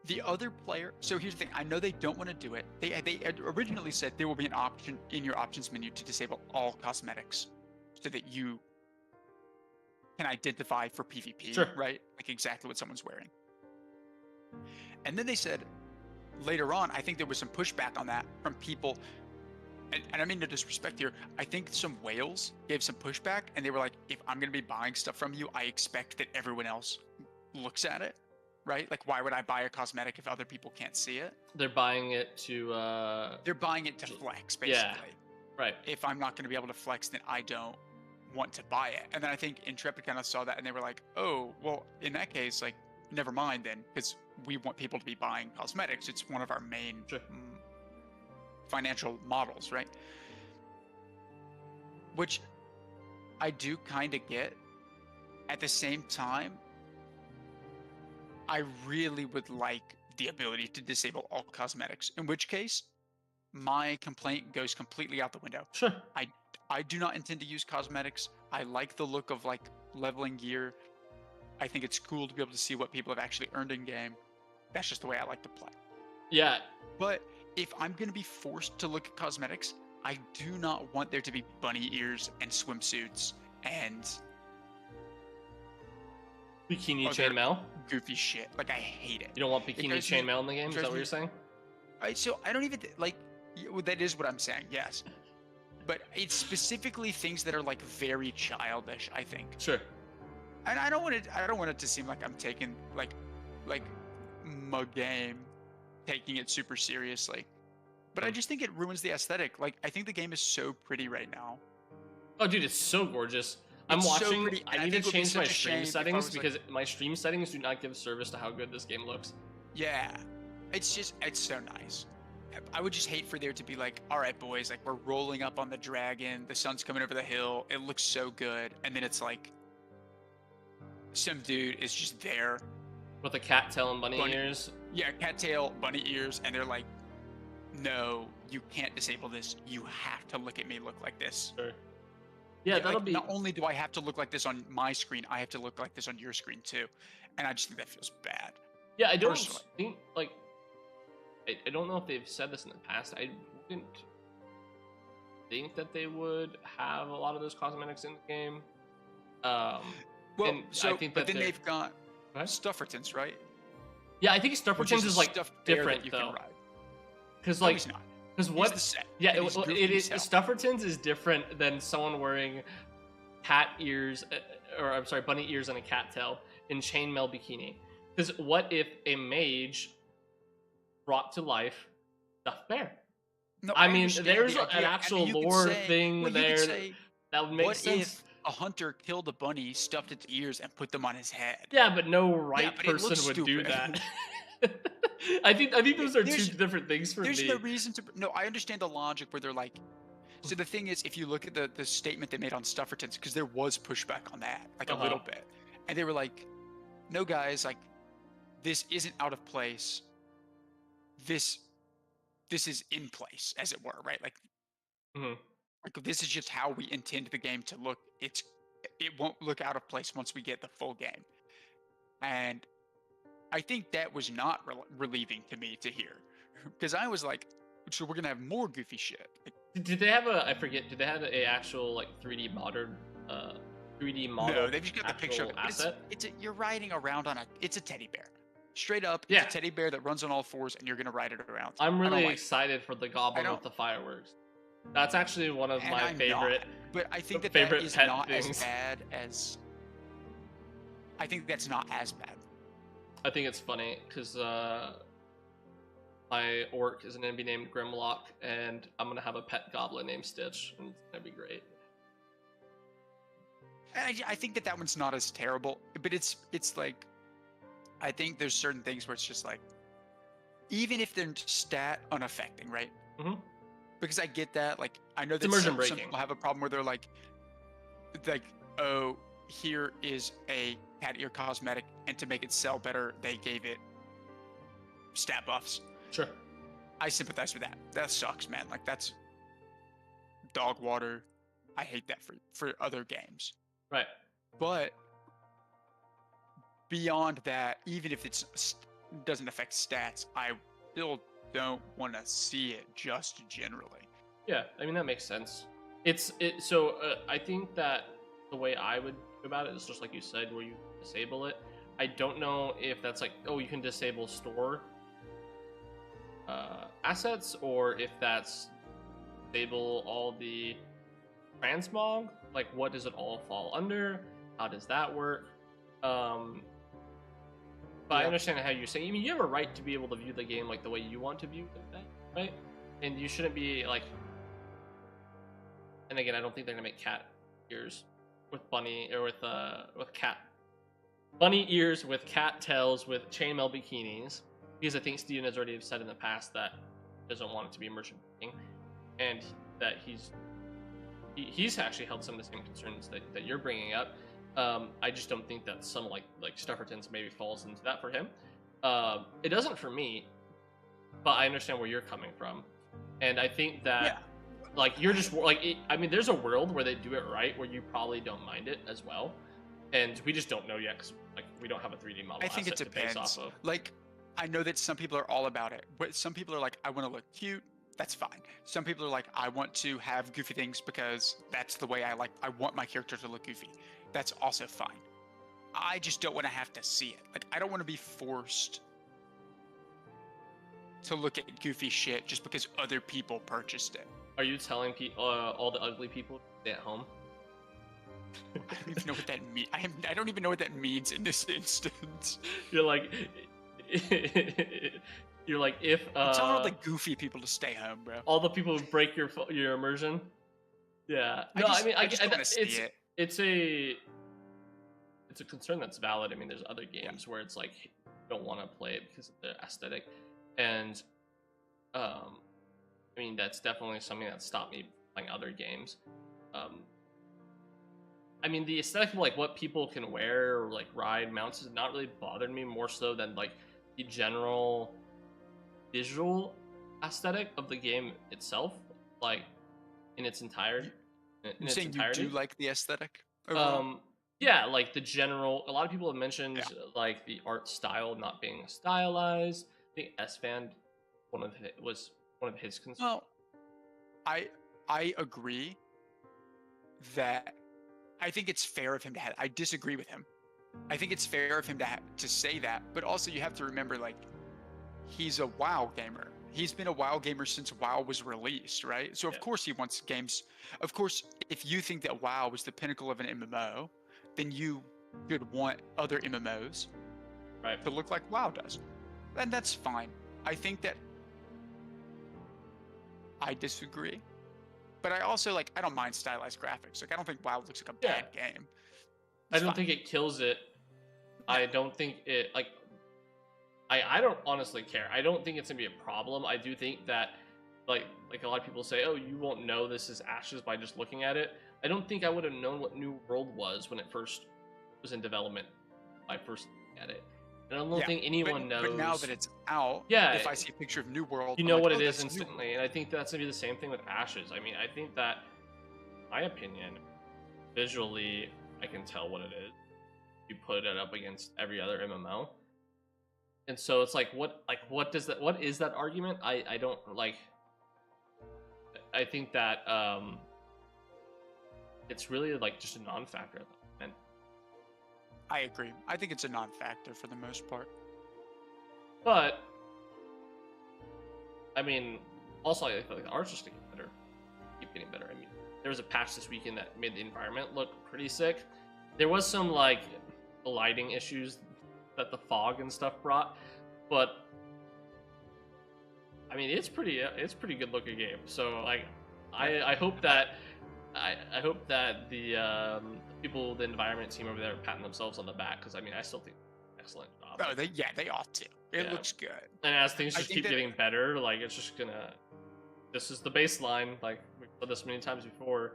The other player. So here's the thing. I know they don't want to do it. They had originally said there will be an option in your options menu to disable all cosmetics, so that you can identify for PvP, sure, right? Like exactly what someone's wearing. And then they said later on, I think there was some pushback on that from people. And I mean no disrespect here, I think some whales gave some pushback, and they were like, if I'm going to be buying stuff from you, I expect that everyone else looks at it, right? Like, why would I buy a cosmetic if other people can't see it? They're buying it to... They're buying it to flex, basically. Yeah, right. If I'm not going to be able to flex, then I don't want to buy it. And then I think Intrepid kind of saw that, and they were like, oh, well, in that case, like, never mind then, because we want people to be buying cosmetics. It's one of our main... Sure. Financial models, right? Which I do kind of get. At the same time, I really would like the ability to disable all cosmetics, in which case my complaint goes completely out the window. Sure. I do not intend to use cosmetics. I like the look of like leveling gear. I think it's cool to be able to see what people have actually earned in game. That's just the way I like to play. Yeah. But if I'm going to be forced to look at cosmetics, I do not want there to be bunny ears and swimsuits and bikini chainmail. Goofy shit. Like, I hate it. You don't want bikini chainmail in the game? Is that what you're saying? So I don't even like. That is what I'm saying. Yes, but it's specifically things that are like very childish, I think. Sure. And I don't want it to seem like I'm taking like my game, taking it super seriously. But I just think it ruins the aesthetic. Like, I think the game is so pretty right now. Oh, dude, it's so gorgeous. I'm watching. So I need to change my stream settings because my stream settings do not give service to how good this game looks. Yeah, it's so nice. I would just hate for there to be like, all right, boys, like, we're rolling up on the dragon. The sun's coming over the hill. It looks so good. And then it's like, some dude is just there. With a cat tail and bunny ears? Yeah, cat tail, bunny ears. And they're like, no, you can't disable this. You have to look at me look like this. Sure. Yeah, that'll be. Not only do I have to look like this on my screen, I have to look like this on your screen too, and I just think that feels bad. Yeah, I don't Personally. think like. I don't know if they've said this in the past. I wouldn't think that they would have a lot of those cosmetics in the game. Well, and so I think but that then they've got Go ahead. Stuffertons, right? Yeah, I think Which Stuffertons a is like stuffed bear different that you though, can ride. because No, like he's not. because He's what the set. yeah and he's it goofy is as hell. Stuffertons is different than someone wearing cat ears or I'm sorry bunny ears and a cat tail in chainmail bikini. Because what if a mage brought to life stuffed bear? No, I mean, understand there's the an idea, actual and you could lore say- thing well, you could there say, that would make what sense. if a hunter killed a bunny, stuffed its ears, and put them on his head? Yeah, but no right but it looks person would do stupid. that. I think those are two There's- different things for There's me. no reason to. No, I understand the logic where they're like. So the thing is, if you look at the statement they made on Stuffertons, because there was pushback on that, like a little bit, and they were like, "No, guys, like, this isn't out of place. This is in place, as it were, right? Like, Mhm. like this is just how we intend the game to look. It won't look out of place once we get the full game." And I think that was not relieving to me to hear, because I was like, "So we're gonna have more goofy shit." Like, Did they have a? I forget. Did they have a actual like 3D modern, 3D model? no, they've just got the picture of it. But Asset. You're riding around on it's a teddy bear, straight up. Yeah. It's a teddy bear that runs on all fours, and you're gonna ride it around. I'm I don't really like it. excited for the goblin don't- with the fireworks. That's actually one of And my I'm favorite. not, but I think that favorite is pet not things. as bad as. I think that's not as bad. I think it's funny because my orc is going to be named Grimlock, and I'm gonna have a pet goblin named Stitch, and it's gonna be great. And I think that one's not as terrible, but it's like, I think there's certain things where it's just like, even if they're stat unaffecting, right? Mhm. Because I get that, like, I know that immersion some breaking. people have a problem where they're like, oh, here is a cat ear cosmetic, and to make it sell better, they gave it stat buffs. Sure. I sympathize with that. That sucks, man. Like, that's dog water. I hate that for other games. Right. But beyond that, even if it doesn't affect stats, I still don't want to see it just generally. Yeah, I mean that makes sense. I think that the way I would go about it is just like you said, where you disable it. I don't know if that's like, oh, you can disable store assets, or if that's disable all the transmog. Like, what does it all fall under? How does that work? But I understand how you're saying. I mean, you have a right to be able to view the game like the way you want to view it, right? And you shouldn't be like. And again, I don't think they're gonna make cat ears with bunny or with cat bunny ears with cat tails with chainmail bikinis, because I think Steven has already said in the past that he doesn't want it to be immersion breaking, and that he's actually held some of the same concerns that you're bringing up. I just don't think that some like Stuffertons maybe falls into that for him. It doesn't for me, but I understand where you're coming from, and I think that like you're just like I mean, there's a world where they do it right where you probably don't mind it as well, and we just don't know yet because like we don't have a 3D model. I think it asset to base depends. off of. Like, I know that some people are all about it, but some people are like, I want to look cute. That's fine. Some people are like, I want to have goofy things because that's the way I want my character to look goofy. That's also fine. I just don't want to have to see it. Like, I don't want to be forced to look at goofy shit just because other people purchased it. Are you telling all the ugly people to stay at home? I don't even know what that means. I don't even know what that means in this instance. You're like, if I'm telling all the goofy people to stay home, bro. all the people who break your immersion. Yeah. No, I just don't want to see it. It's a concern that's valid. I mean, there's other games where it's like you don't want to play it because of the aesthetic, and I mean that's definitely something that stopped me playing other games. I mean, the aesthetic of like what people can wear or like ride mounts has not really bothered me, more so than like the general visual aesthetic of the game itself, like in its entirety. in You're its saying you entirety. do like the aesthetic overall? Yeah, like the general. A lot of people have mentioned Yeah. like the art style not being stylized. I think S-Fan was one of his concerns. Well, I I agree that I think it's fair of him to have. I disagree with him. I think it's fair of him to say that, but also you have to remember, like, he's a WoW gamer. He's been a WoW gamer since WoW was released, right? So of Yeah, course he wants games. Of course, if you think that WoW was the pinnacle of an MMO, then you should want other MMOs right. to look like WoW does. And that's fine. I think that I disagree. But I also like I don't mind stylized graphics. Like I don't think WoW looks like a Yeah, bad game. I It's don't fine. think it kills it. No. I don't think it like. I don't honestly care. I don't think it's gonna be a problem. I do think that like a lot of people say, oh, you won't know this is Ashes by just looking at it. I don't think I would have known what New World was when it first was in development. When I first looked at it, and I don't Yeah. think anyone knows. But now that it's out, Yeah, if I see a picture of New World, you I'm know like, what oh, it is that's New World. instantly, and I think that's gonna be the same thing with Ashes. I mean, I think that, in my opinion, visually, I can tell what it is. You put it up against every other MMO, and so it's like, what is that argument? I don't like. I think that it's really like just a non-factor, and I agree. I think it's a non-factor for the most part. but I mean, also I feel like the art's just getting better, keep getting better. I mean, there was a patch this weekend that made the environment look pretty sick. There was some like lighting issues that the fog and stuff brought, but I mean, it's pretty good looking game. So like, I hope that I hope that the people, the environment team over there, are patting themselves on the back, because I mean, I still think excellent job. Oh, they ought to. It Yeah. looks good. And as things I just think keep that- getting better, like it's just gonna. This is the baseline. Like we've said this many times before.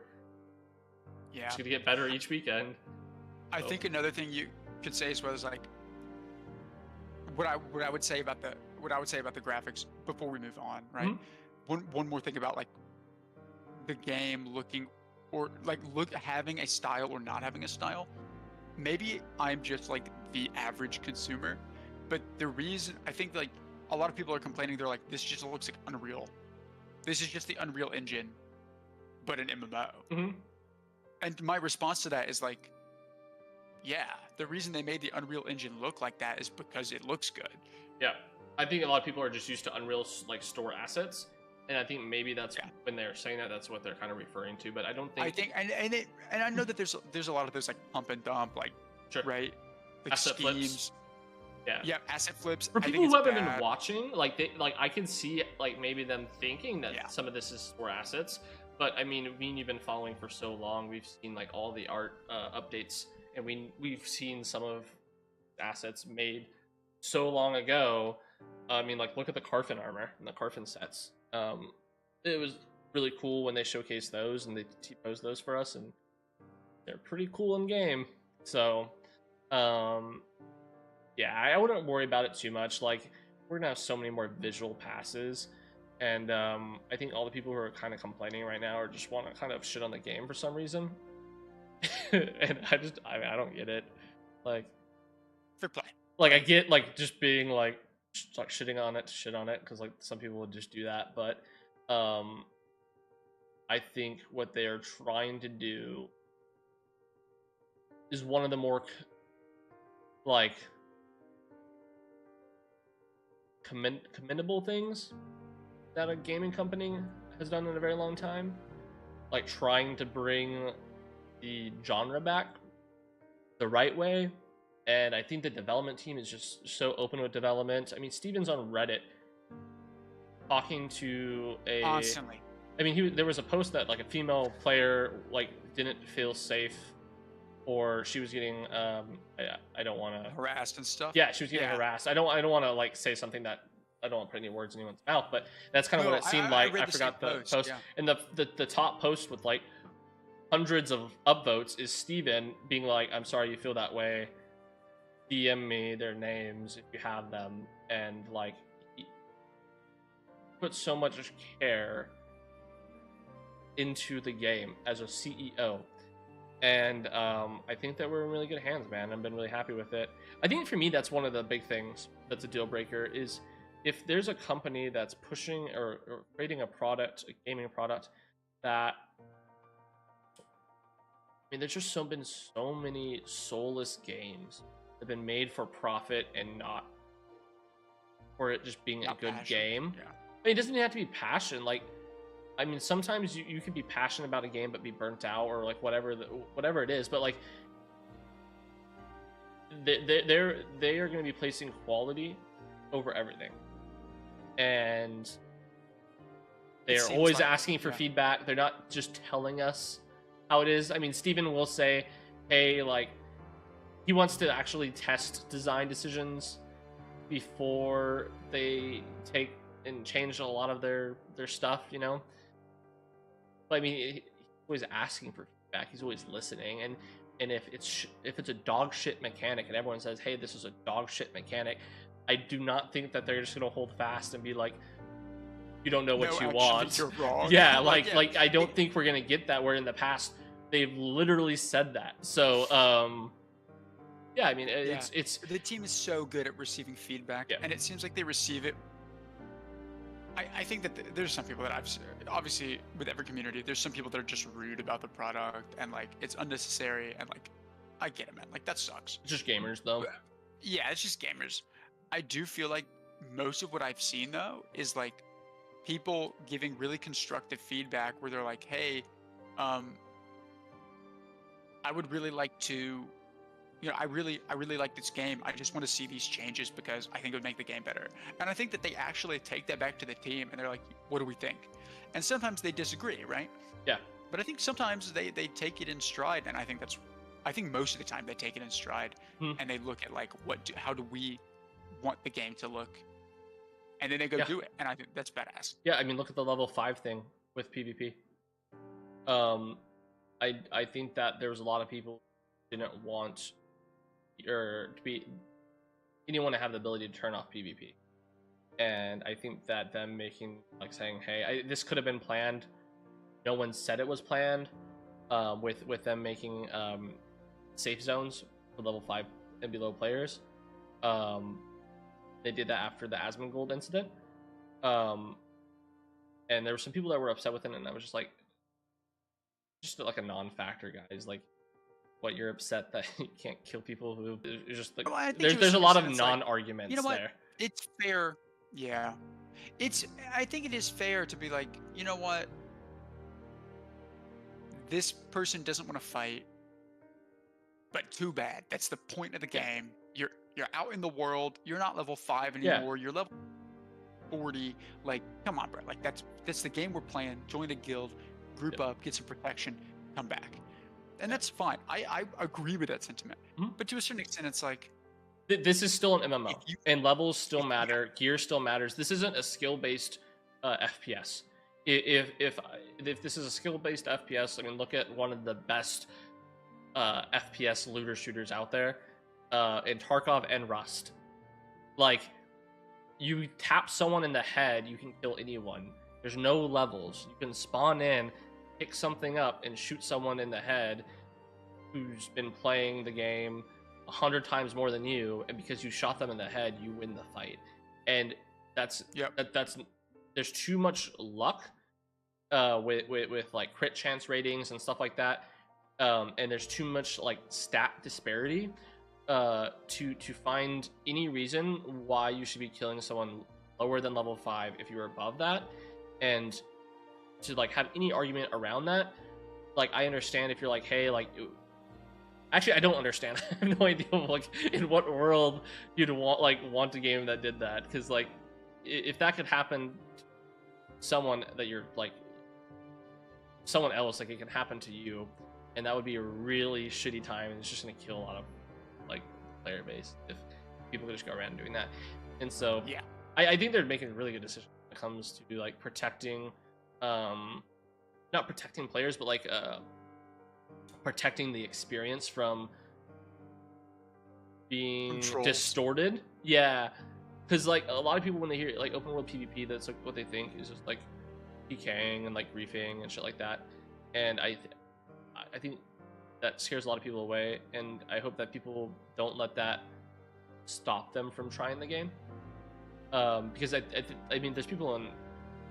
Yeah. It's gonna get better each weekend. I think another thing you could say as well is like what I would say about the graphics before we move on, right? Mhm. One more thing about like the game looking or like having a style or not having a style. Maybe I'm just like the average consumer, but the reason I think like a lot of people are complaining, they're like, this just looks like Unreal. This is just the Unreal Engine, but an MMO. Mhm. And my response to that is like, yeah, the reason they made the Unreal Engine look like that is because it looks good. Yeah, I think a lot of people are just used to Unreal like store assets, and I think maybe that's when they're saying that, that's what they're kind of referring to. But I don't think. I think, and I know that there's a lot of those like pump and dump, like Sure. right, like Asset schemes. flips. Yeah. Asset flips. For I think people it's who haven't bad. been watching, like I can see like maybe them thinking that Yeah. some of this is store assets. But I mean, you've been following for so long, we've seen like all the art updates, and we've seen some of assets made so long ago. I mean, like look at the Carfin armor and the Carfin sets. It was really cool when they showcased those and they T-posed those for us, and they're pretty cool in game. So, yeah, I wouldn't worry about it too much. Like we're gonna have so many more visual passes, and I think all the people who are kind of complaining right now are just want to kind of shit on the game for some reason. And I don't get it. Like Fair play. I get like just being like shitting on it to shit on it, because like some people would just do that, but I think what they are trying to do is one of the more like commendable things that a gaming company has done in a very long time, like trying to bring the genre back the right way. And I think the development team is just so open with development. I mean, Steven's on Reddit talking to a Constantly. I mean, there was a post that like a female player like didn't feel safe, or she was getting I don't want to Harassed and stuff. Yeah, she was getting harassed. I don't want to like say something that I don't want to put any words in anyone's mouth, but that's kind of what it seemed like. I forgot the post. Yeah. And the top post with like hundreds of upvotes is Steven being like, I'm sorry you feel that way. DM me their names if you have them. And like he put so much care into the game as a CEO. And I think that we're in really good hands, man. I've been really happy with it. I think for me, that's one of the big things that's a deal breaker is if there's a company that's pushing or creating a product, a gaming product that, I mean, there's just been so many soulless games that have been made for profit and not for it just being Not a good passion. game. Yeah. I mean, it doesn't even have to be passion. Like, I mean, sometimes you could be passionate about a game but be burnt out or like whatever whatever it is. But like, they are going to be placing quality over everything, and they're seems always like- asking for yeah. feedback. They're not just telling us how it is. I mean, Steven will say, hey, like, he wants to actually test design decisions before they take and change a lot of their stuff, you know. But I mean, he's always asking for feedback. He's always listening, and if it's a dog shit mechanic, and everyone says, hey, this is a dog shit mechanic, I do not think that they're just gonna hold fast and be like, you don't know what No, you actually, want. you're wrong. Yeah, yeah. like I don't think we're gonna get that. Where in the past they've literally said that. So yeah, I mean, it's the team is so good at receiving feedback, Yeah. and it seems like they receive it. I think that there's some people that I've obviously with every community, there's some people that are just rude about the product and like it's unnecessary and like I get it, man. Like that sucks. just gamers though. Yeah, it's just gamers. I do feel like most of what I've seen though is like people giving really constructive feedback where they're like, hey, I would really like to, I really like this game. I just want to see these changes because I think it would make the game better. And I think that they actually take that back to the team and they're like, what do we think? And sometimes they disagree, right? Yeah. But I think sometimes they take it in stride, and I think most of the time they take it in stride and they look at like how do we want the game to look, and then they go do it, and I think that's badass. Yeah, I mean, look at the level 5 thing with PvP. I think that there was a lot of people who didn't want anyone to have the ability to turn off PvP, and I think that them making like saying, hey, this could have been planned. No one said it was planned. With them making safe zones for level 5 and below players. They did that after the Asmongold incident. And there were some people that were upset with it, and I was just like a non-factor, guys. Like, what, you're upset that you can't kill people who it's just like Well, there's a lot of non-arguments you know what? there. It's fair. Yeah. I think it is fair to be like, you know what? This person doesn't want to fight, but too bad. That's the point of the game. You're out in the world. You're not level 5 anymore. You're level 40. Like, come on, bro. Like that's the game we're playing. Join a guild, group up, get some protection, come back. And that's fine. I agree with that sentiment. But to a certain extent, it's like, this is still an MMO, and levels still matter. Gear still matters. This isn't a skill-based FPS. If this is a skill-based FPS, I mean, look at one of the best FPS looter shooters out there, in Tarkov and Rust. Like, you tap someone in the head, you can kill anyone. There's no levels. You can spawn in, pick something up, and shoot someone in the head who's been playing the game 100 times more than you, and because you shot them in the head, you win the fight. And that's there's too much luck with like crit chance ratings and stuff like that, and there's too much like stat disparity to find any reason why you should be killing someone lower than level 5 if you're above that, and to like have any argument around that. Like, I understand if you're like, hey, like, actually, I don't understand. I have no idea, like, in what world you'd want a game that did that, because like, if that could happen to someone that you're like someone else, like, it can happen to you, and that would be a really shitty time, and it's just gonna kill a lot of like player base if people could just go around doing that. And so yeah, I think they're making a really good decision when it comes to like protecting not protecting players, but like protecting the experience from being distorted. Yeah, because like a lot of people, when they hear like open world PvP, that's like what they think is just like PKing and like griefing and shit like that. And I think that scares a lot of people away, and I hope that people don't let that stop them from trying the game. Because I mean, there's people and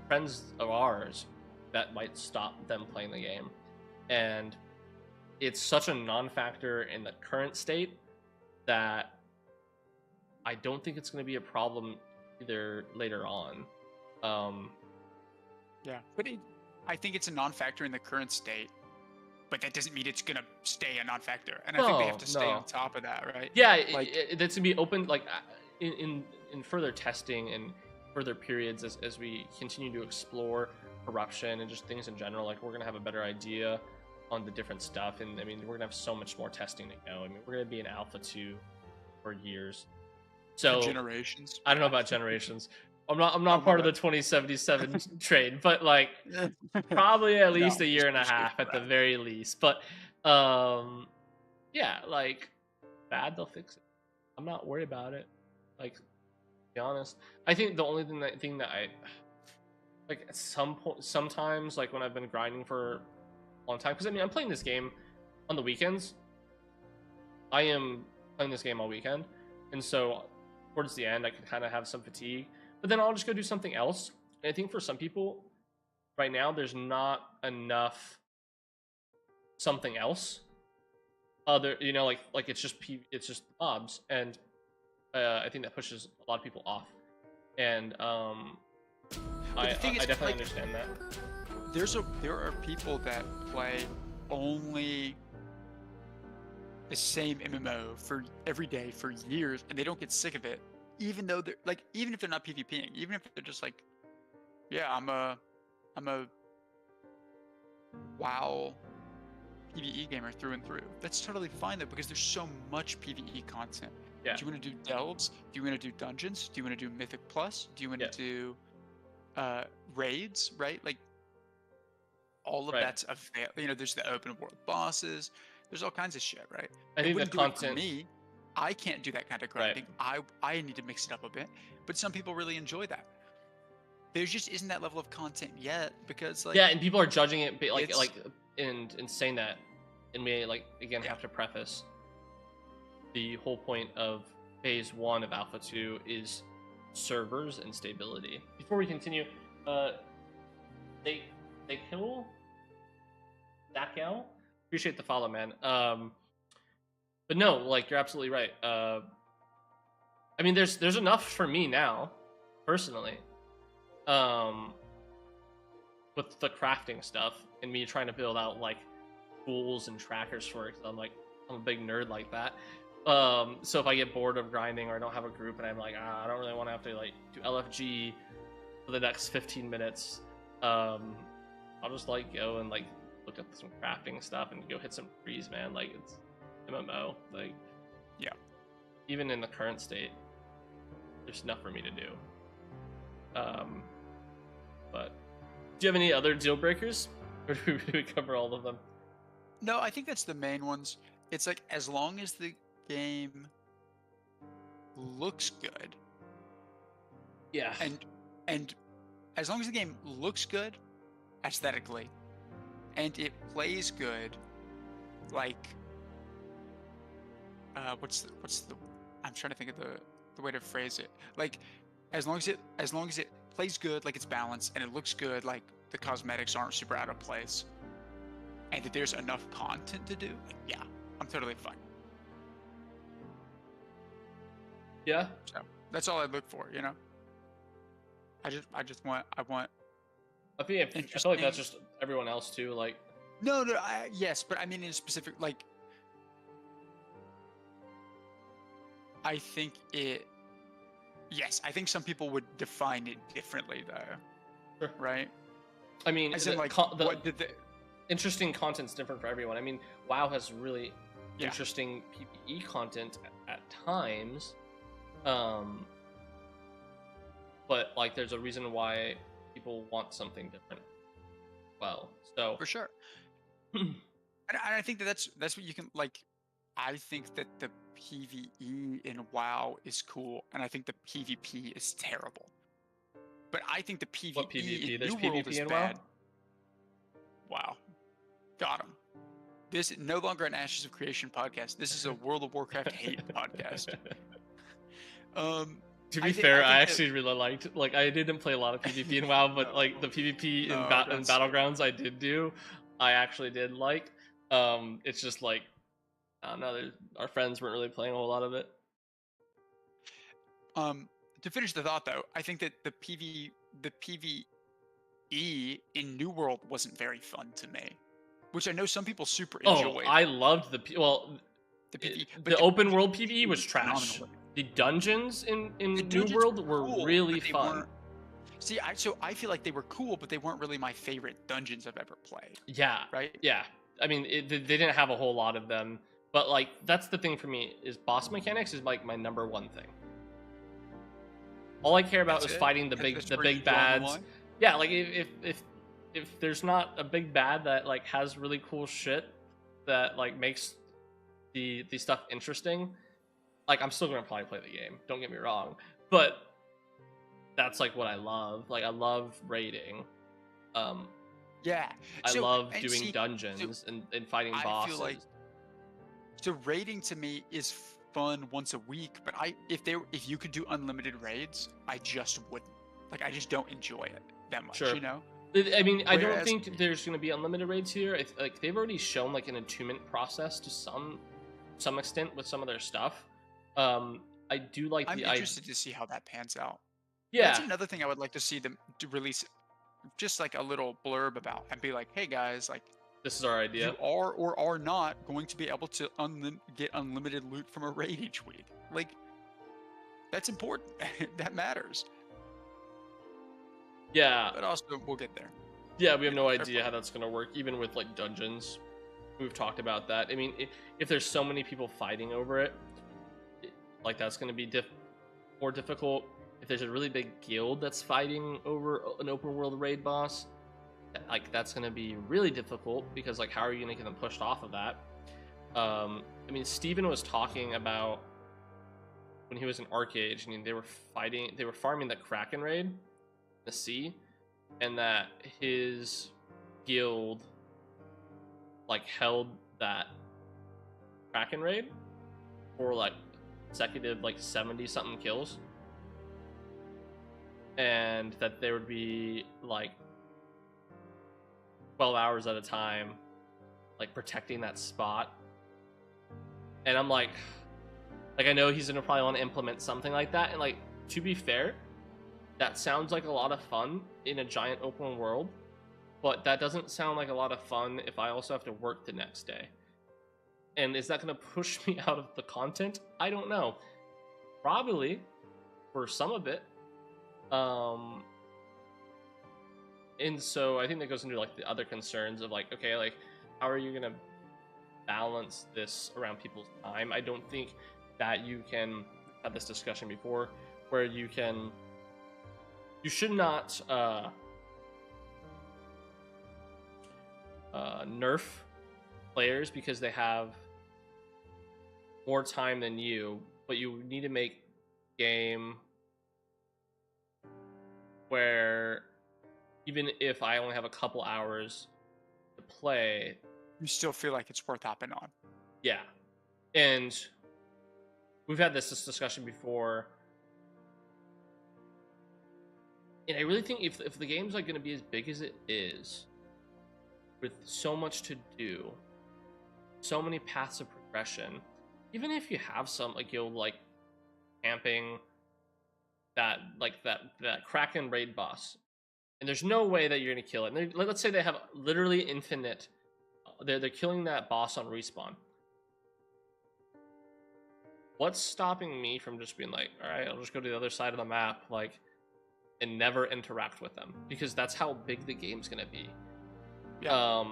friends of ours that might stop them playing the game, and it's such a non-factor in the current state that I don't think it's going to be a problem either later on. Yeah, but I think it's a non-factor in the current state, but that doesn't mean it's gonna stay a non-factor. And I think they have to stay on top of that, right? Yeah, like that's to be open, like in further testing and further periods as we continue to explore corruption and just things in general. Like we're gonna have a better idea on the different stuff, and I mean we're gonna have so much more testing to go. I mean we're gonna be in Alpha 2 for years. So generations. I don't know about generations. I'm not part of the 2077 trade, but like probably at least a year and a half at the very least. But yeah, like bad, they'll fix it. I'm not worried about it. Like, to be honest, I think the only thing that I like at some point, sometimes like when I've been grinding for a long time, because I mean I'm playing this game on the weekends. I am playing this game all weekend, and so towards the end I can kind of have some fatigue, but then I'll just go do something else. And I think for some people right now there's not enough something else other, you know, like it's just mobs, and I think that pushes a lot of people off, and I definitely understand that. There are people that play only the same MMO for every day for years, and they don't get sick of it, even though they're like, even if they're not PvPing, even if they're just like, yeah, I'm a WoW PvE gamer through and through. That's totally fine though, because there's so much PvE content. Yeah. Do you want to do delves? Do you want to do dungeons? Do you want to do Mythic Plus? Do you want to do raids? Right, like all of that's available. You know, there's the open world bosses. There's all kinds of shit, right? I think the content. For me, I can't do that kind of grinding. I need to mix it up a bit. But some people really enjoy that. There just isn't that level of content yet, because like, yeah, and people are judging it and saying that, and may like again have to preface the whole point of phase 1 of Alpha 2 is servers and stability. Before we continue, they kill Dakel. Appreciate the follow, man. But no, like you're absolutely right. I mean, there's enough for me now, personally. With the crafting stuff and me trying to build out like tools and trackers for it, 'cause I'm a big nerd like that. So if I get bored of grinding or I don't have a group and I'm like, I don't really want to have to like do LFG for the next 15 minutes, I'll just like go and like look up some crafting stuff and go hit some trees, man. Like it's MMO. Like, yeah, even in the current state, there's enough for me to do. But do you have any other deal breakers, or do we cover all of them? No, I think that's the main ones. It's like, as long as the game looks good, yeah, and as long as the game looks good aesthetically, and it plays good, like what's the I'm trying to think of the way to phrase it. Like, as long as it plays good, like it's balanced, and it looks good, like the cosmetics aren't super out of place, and that there's enough content to do, like, yeah, I'm totally fine. Yeah. So that's all I look for, you know. I want. I feel like that's just everyone else too. Like, no, yes, but I mean in specific, like, I think some people would define it differently though. Sure. Right? I mean, as in, like, what did the interesting content's different for everyone. I mean, WoW has really interesting PvE content at times, but like there's a reason why people want something different. Well, so for sure. And I think that's what you can like. I think that the PvE in WoW is cool, and I think the PvP is terrible. But I think the PvE What PvP? in There's New World PvP is in bad. WoW? Wow, got him. This is no longer an Ashes of Creation podcast. This is a World of Warcraft hate podcast. To be fair, I actually really liked. Like, I didn't play a lot of PvP in WoW, but like the PvP in Battlegrounds, I did do. I actually did like. It's just like, I don't know. Our friends weren't really playing a whole lot of it. To finish the thought, though, I think that the PvE in New World wasn't very fun to me, which I know some people super enjoyed. Oh, I loved the PvE, the open world PvE was trash. Phenomenal. The dungeons in New World were cool, really fun. See, I feel like they were cool, but they weren't really my favorite dungeons I've ever played. Yeah. Right? Yeah. I mean, they didn't have a whole lot of them, but like that's the thing for me is boss mechanics is like my number one thing. All I care about is fighting the big bads. Yeah, like if there's not a big bad that like has really cool shit that like makes the stuff interesting, like I'm still gonna probably play the game. Don't get me wrong, but that's like what I love. Like I love raiding. Yeah, I love doing dungeons and fighting bosses. I feel like so raiding to me is fun once a week, but if you could do unlimited raids, I just wouldn't. Like I just don't enjoy it that much. Sure. You know. I mean, I don't think there's going to be unlimited raids here. Like they've already shown like an attunement process to some extent with some of their stuff. I do like. I'm interested to see how that pans out. Yeah, that's another thing I would like to see them to release, just like a little blurb about and be like, "Hey guys, like this is our idea. You are or are not going to be able to get unlimited loot from a raid each week. Like that's important. That matters." Yeah, but also we'll get there. Yeah, we have no idea how that's going to work, even with like dungeons. We've talked about that. I mean, if there's so many people fighting over it, like that's going to be more difficult. If there's a really big guild that's fighting over an open world raid boss, like that's going to be really difficult because like how are you going to get them pushed off of that? I mean, Steven was talking about when he was in Arcade. I mean, they were farming the Kraken raid. The sea, and that his guild like held that Kraken raid for like consecutive like 70 something kills, and that there would be like 12 hours at a time like protecting that spot. And I'm like I know he's gonna probably want to implement something like that, and like to be fair, that sounds like a lot of fun in a giant open world, but that doesn't sound like a lot of fun if I also have to work the next day. And is that going to push me out of the content? I don't know. Probably for some of it. And so I think that goes into like the other concerns of like, okay, like how are you going to balance this around people's time? I don't think that you can have this discussion before where you should not nerf players because they have more time than you, but you need to make game where even if I only have a couple hours to play, you still feel like it's worth hopping on. Yeah. And we've had this discussion before. And I really think if the game's like going to be as big as it is, with so much to do, so many paths of progression, even if you have some a guild like camping that Kraken raid boss, and there's no way that you're going to kill it. And let's say they have literally infinite, they're killing that boss on respawn. What's stopping me from just being like, all right, I'll just go to the other side of the map, like, and never interact with them, because that's how big the game's gonna be. Yeah.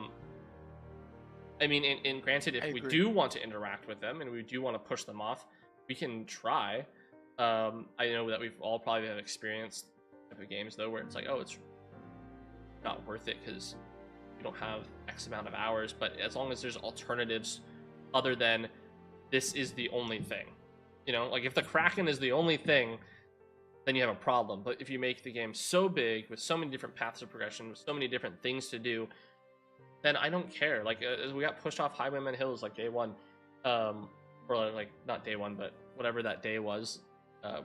I mean, and granted, if we do want to interact with them and we do want to push them off, we can try. I know that we've all probably have experienced type of games though, where it's like, oh, it's not worth it because you don't have X amount of hours. But as long as there's alternatives other than this is the only thing, you know, like if the Kraken is the only thing, then you have a problem. But if you make the game so big with so many different paths of progression, with so many different things to do, then I don't care. Like we got pushed off Highwayman Hills like day one, or like not day one, but whatever that day was,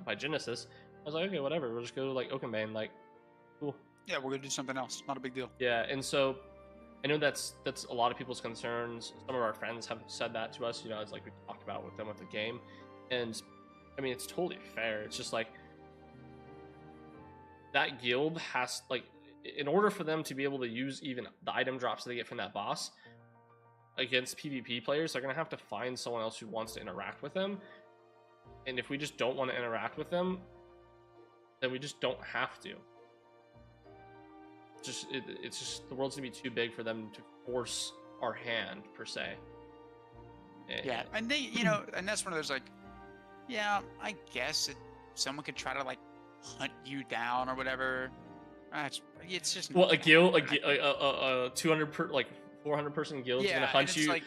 by Genesis. I was like, okay, whatever. We'll just go to like Oakenbane, like, cool. Yeah, we're gonna do something else. Not a big deal. Yeah, and so I know that's a lot of people's concerns. Some of our friends have said that to us. You know, it's like we talked about with them with the game, and I mean it's totally fair. It's just like that guild has like, in order for them to be able to use even the item drops that they get from that boss against PvP players, they're gonna have to find someone else who wants to interact with them. And if we just don't want to interact with them, then we just don't have to. It's just the world's gonna be too big for them to force our hand per se. Yeah, and they, you know, and that's one of those like, yeah, I guess someone could try to like hunt you down or whatever. It's just well, a guild, a 200 per, like 400 person guild is gonna hunt you, like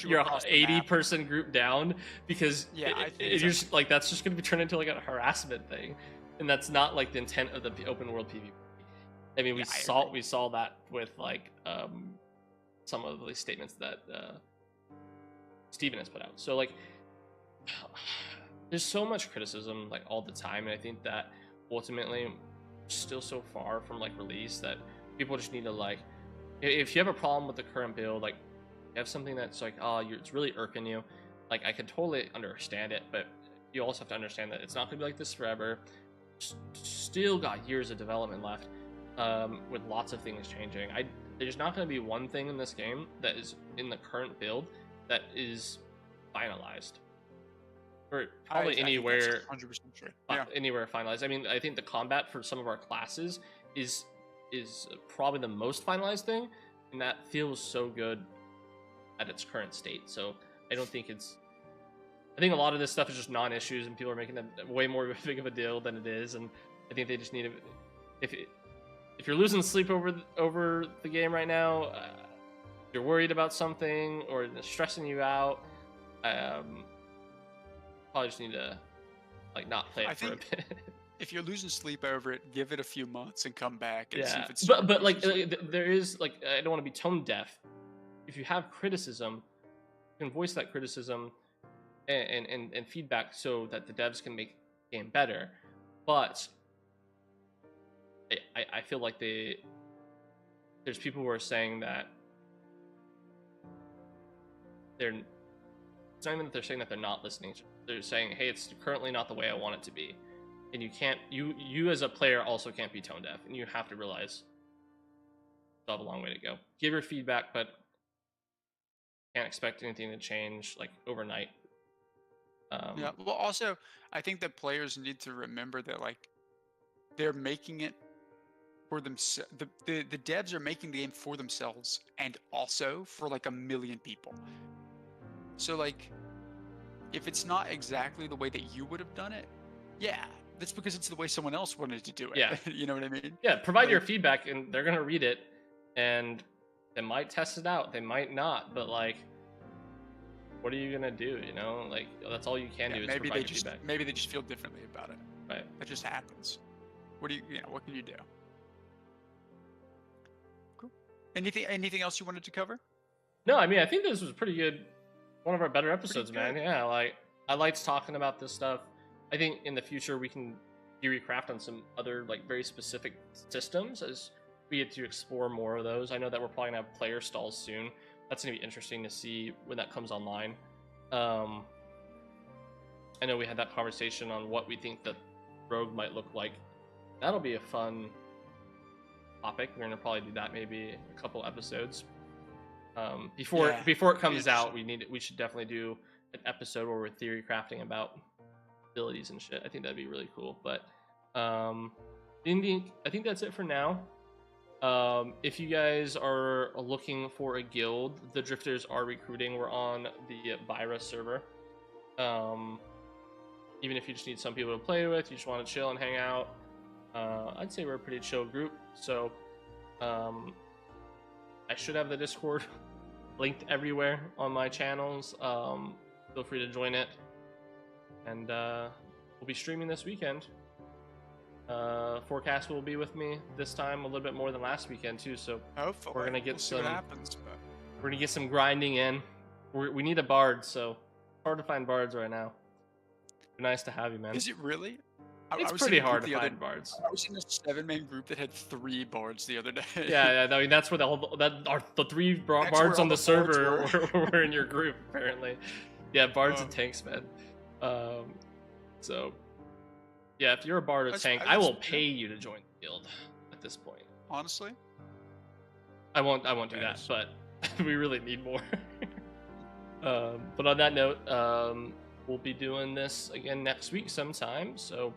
your 80 person group down because it's just like that's just gonna be turned into like a harassment thing, and that's not like the intent of the open world PvP. I mean, we saw that with like some of the statements that Steven has put out. So like, there's so much criticism like all the time, and I think that ultimately still so far from like release that people just need to like, if you have a problem with the current build, like you have something that's like, oh, it's really irking you, like I can totally understand it, but you also have to understand that it's not gonna be like this forever. Still got years of development left, with lots of things changing. There's not going to be one thing in this game that is in the current build that is finalized, or probably anywhere 100% true. Yeah. Anywhere finalized. I mean, I think the combat for some of our classes is probably the most finalized thing, and that feels so good at its current state. So I don't think I think a lot of this stuff is just non-issues, and people are making them way more big of a deal than it is. And I think they just need to, if you're losing sleep over the game right now, you're worried about something or it's stressing you out, probably just need to like not play it for a bit. If you're losing sleep over it, give it a few months and come back and see if it's. But like there is like, I don't want to be tone deaf. If you have criticism, you can voice that criticism and feedback so that the devs can make the game better. But I feel like there's people who are saying that it's not even that they're saying that they're not listening. They're saying, hey, it's currently not the way I want it to be. And you can't, you as a player also can't be tone deaf, and you have to realize you have a long way to go. Give your feedback, but can't expect anything to change like overnight. Yeah. Well, also, I think that players need to remember that like they're making it for themselves. The devs are making the game for themselves and also for like a million people. So like, if it's not exactly the way that you would have done it, yeah, that's because it's the way someone else wanted to do it. Yeah. You know what I mean? Yeah. Provide your feedback, and they're gonna read it, and they might test it out. They might not, but like, what are you gonna do? You know, like that's all you can do. Is maybe provide feedback. Maybe they just feel differently about it. Right. That just happens. What can you do? Cool. Anything else you wanted to cover? No, I mean, I think this was pretty good. One of our better episodes, man. Yeah, like I liked talking about this stuff. I think in the future we can theory craft on some other like very specific systems as we get to explore more of those. I know that we're probably gonna have player stalls soon. That's gonna be interesting to see when that comes online. I know we had that conversation on what we think that Rogue might look like. That'll be a fun topic. We're gonna probably do that maybe a couple episodes. Before it comes out, we should definitely do an episode where we're theory crafting about abilities and shit. I think that'd be really cool. But I think that's it for now. If you guys are looking for a guild, the Drifters are recruiting. We're on the Verra server. Even if you just need some people to play with, you just want to chill and hang out, I'd say we're a pretty chill group. So I should have the Discord linked everywhere on my channels. Feel free to join it, and we'll be streaming this weekend. Forecast will be with me this time a little bit more than last weekend too. So Hopefully. we're gonna get we'll see what some. happens. But We're gonna get some grinding in. We need a bard, so hard to find bards right now. Nice to have you, man. is it really? It's I was pretty in a group hard to find bards. I was in a 7-man group that had 3 bards the other day. Yeah, I mean that's where the 3 That's bards where on all the the server bards were in your group apparently. Yeah, bards and tanks, man. So yeah, if you're a bard or tank, I will pay you to join the guild at this point. Honestly, I won't do that, but we really need more. But on that note, we'll be doing this again next week sometime. So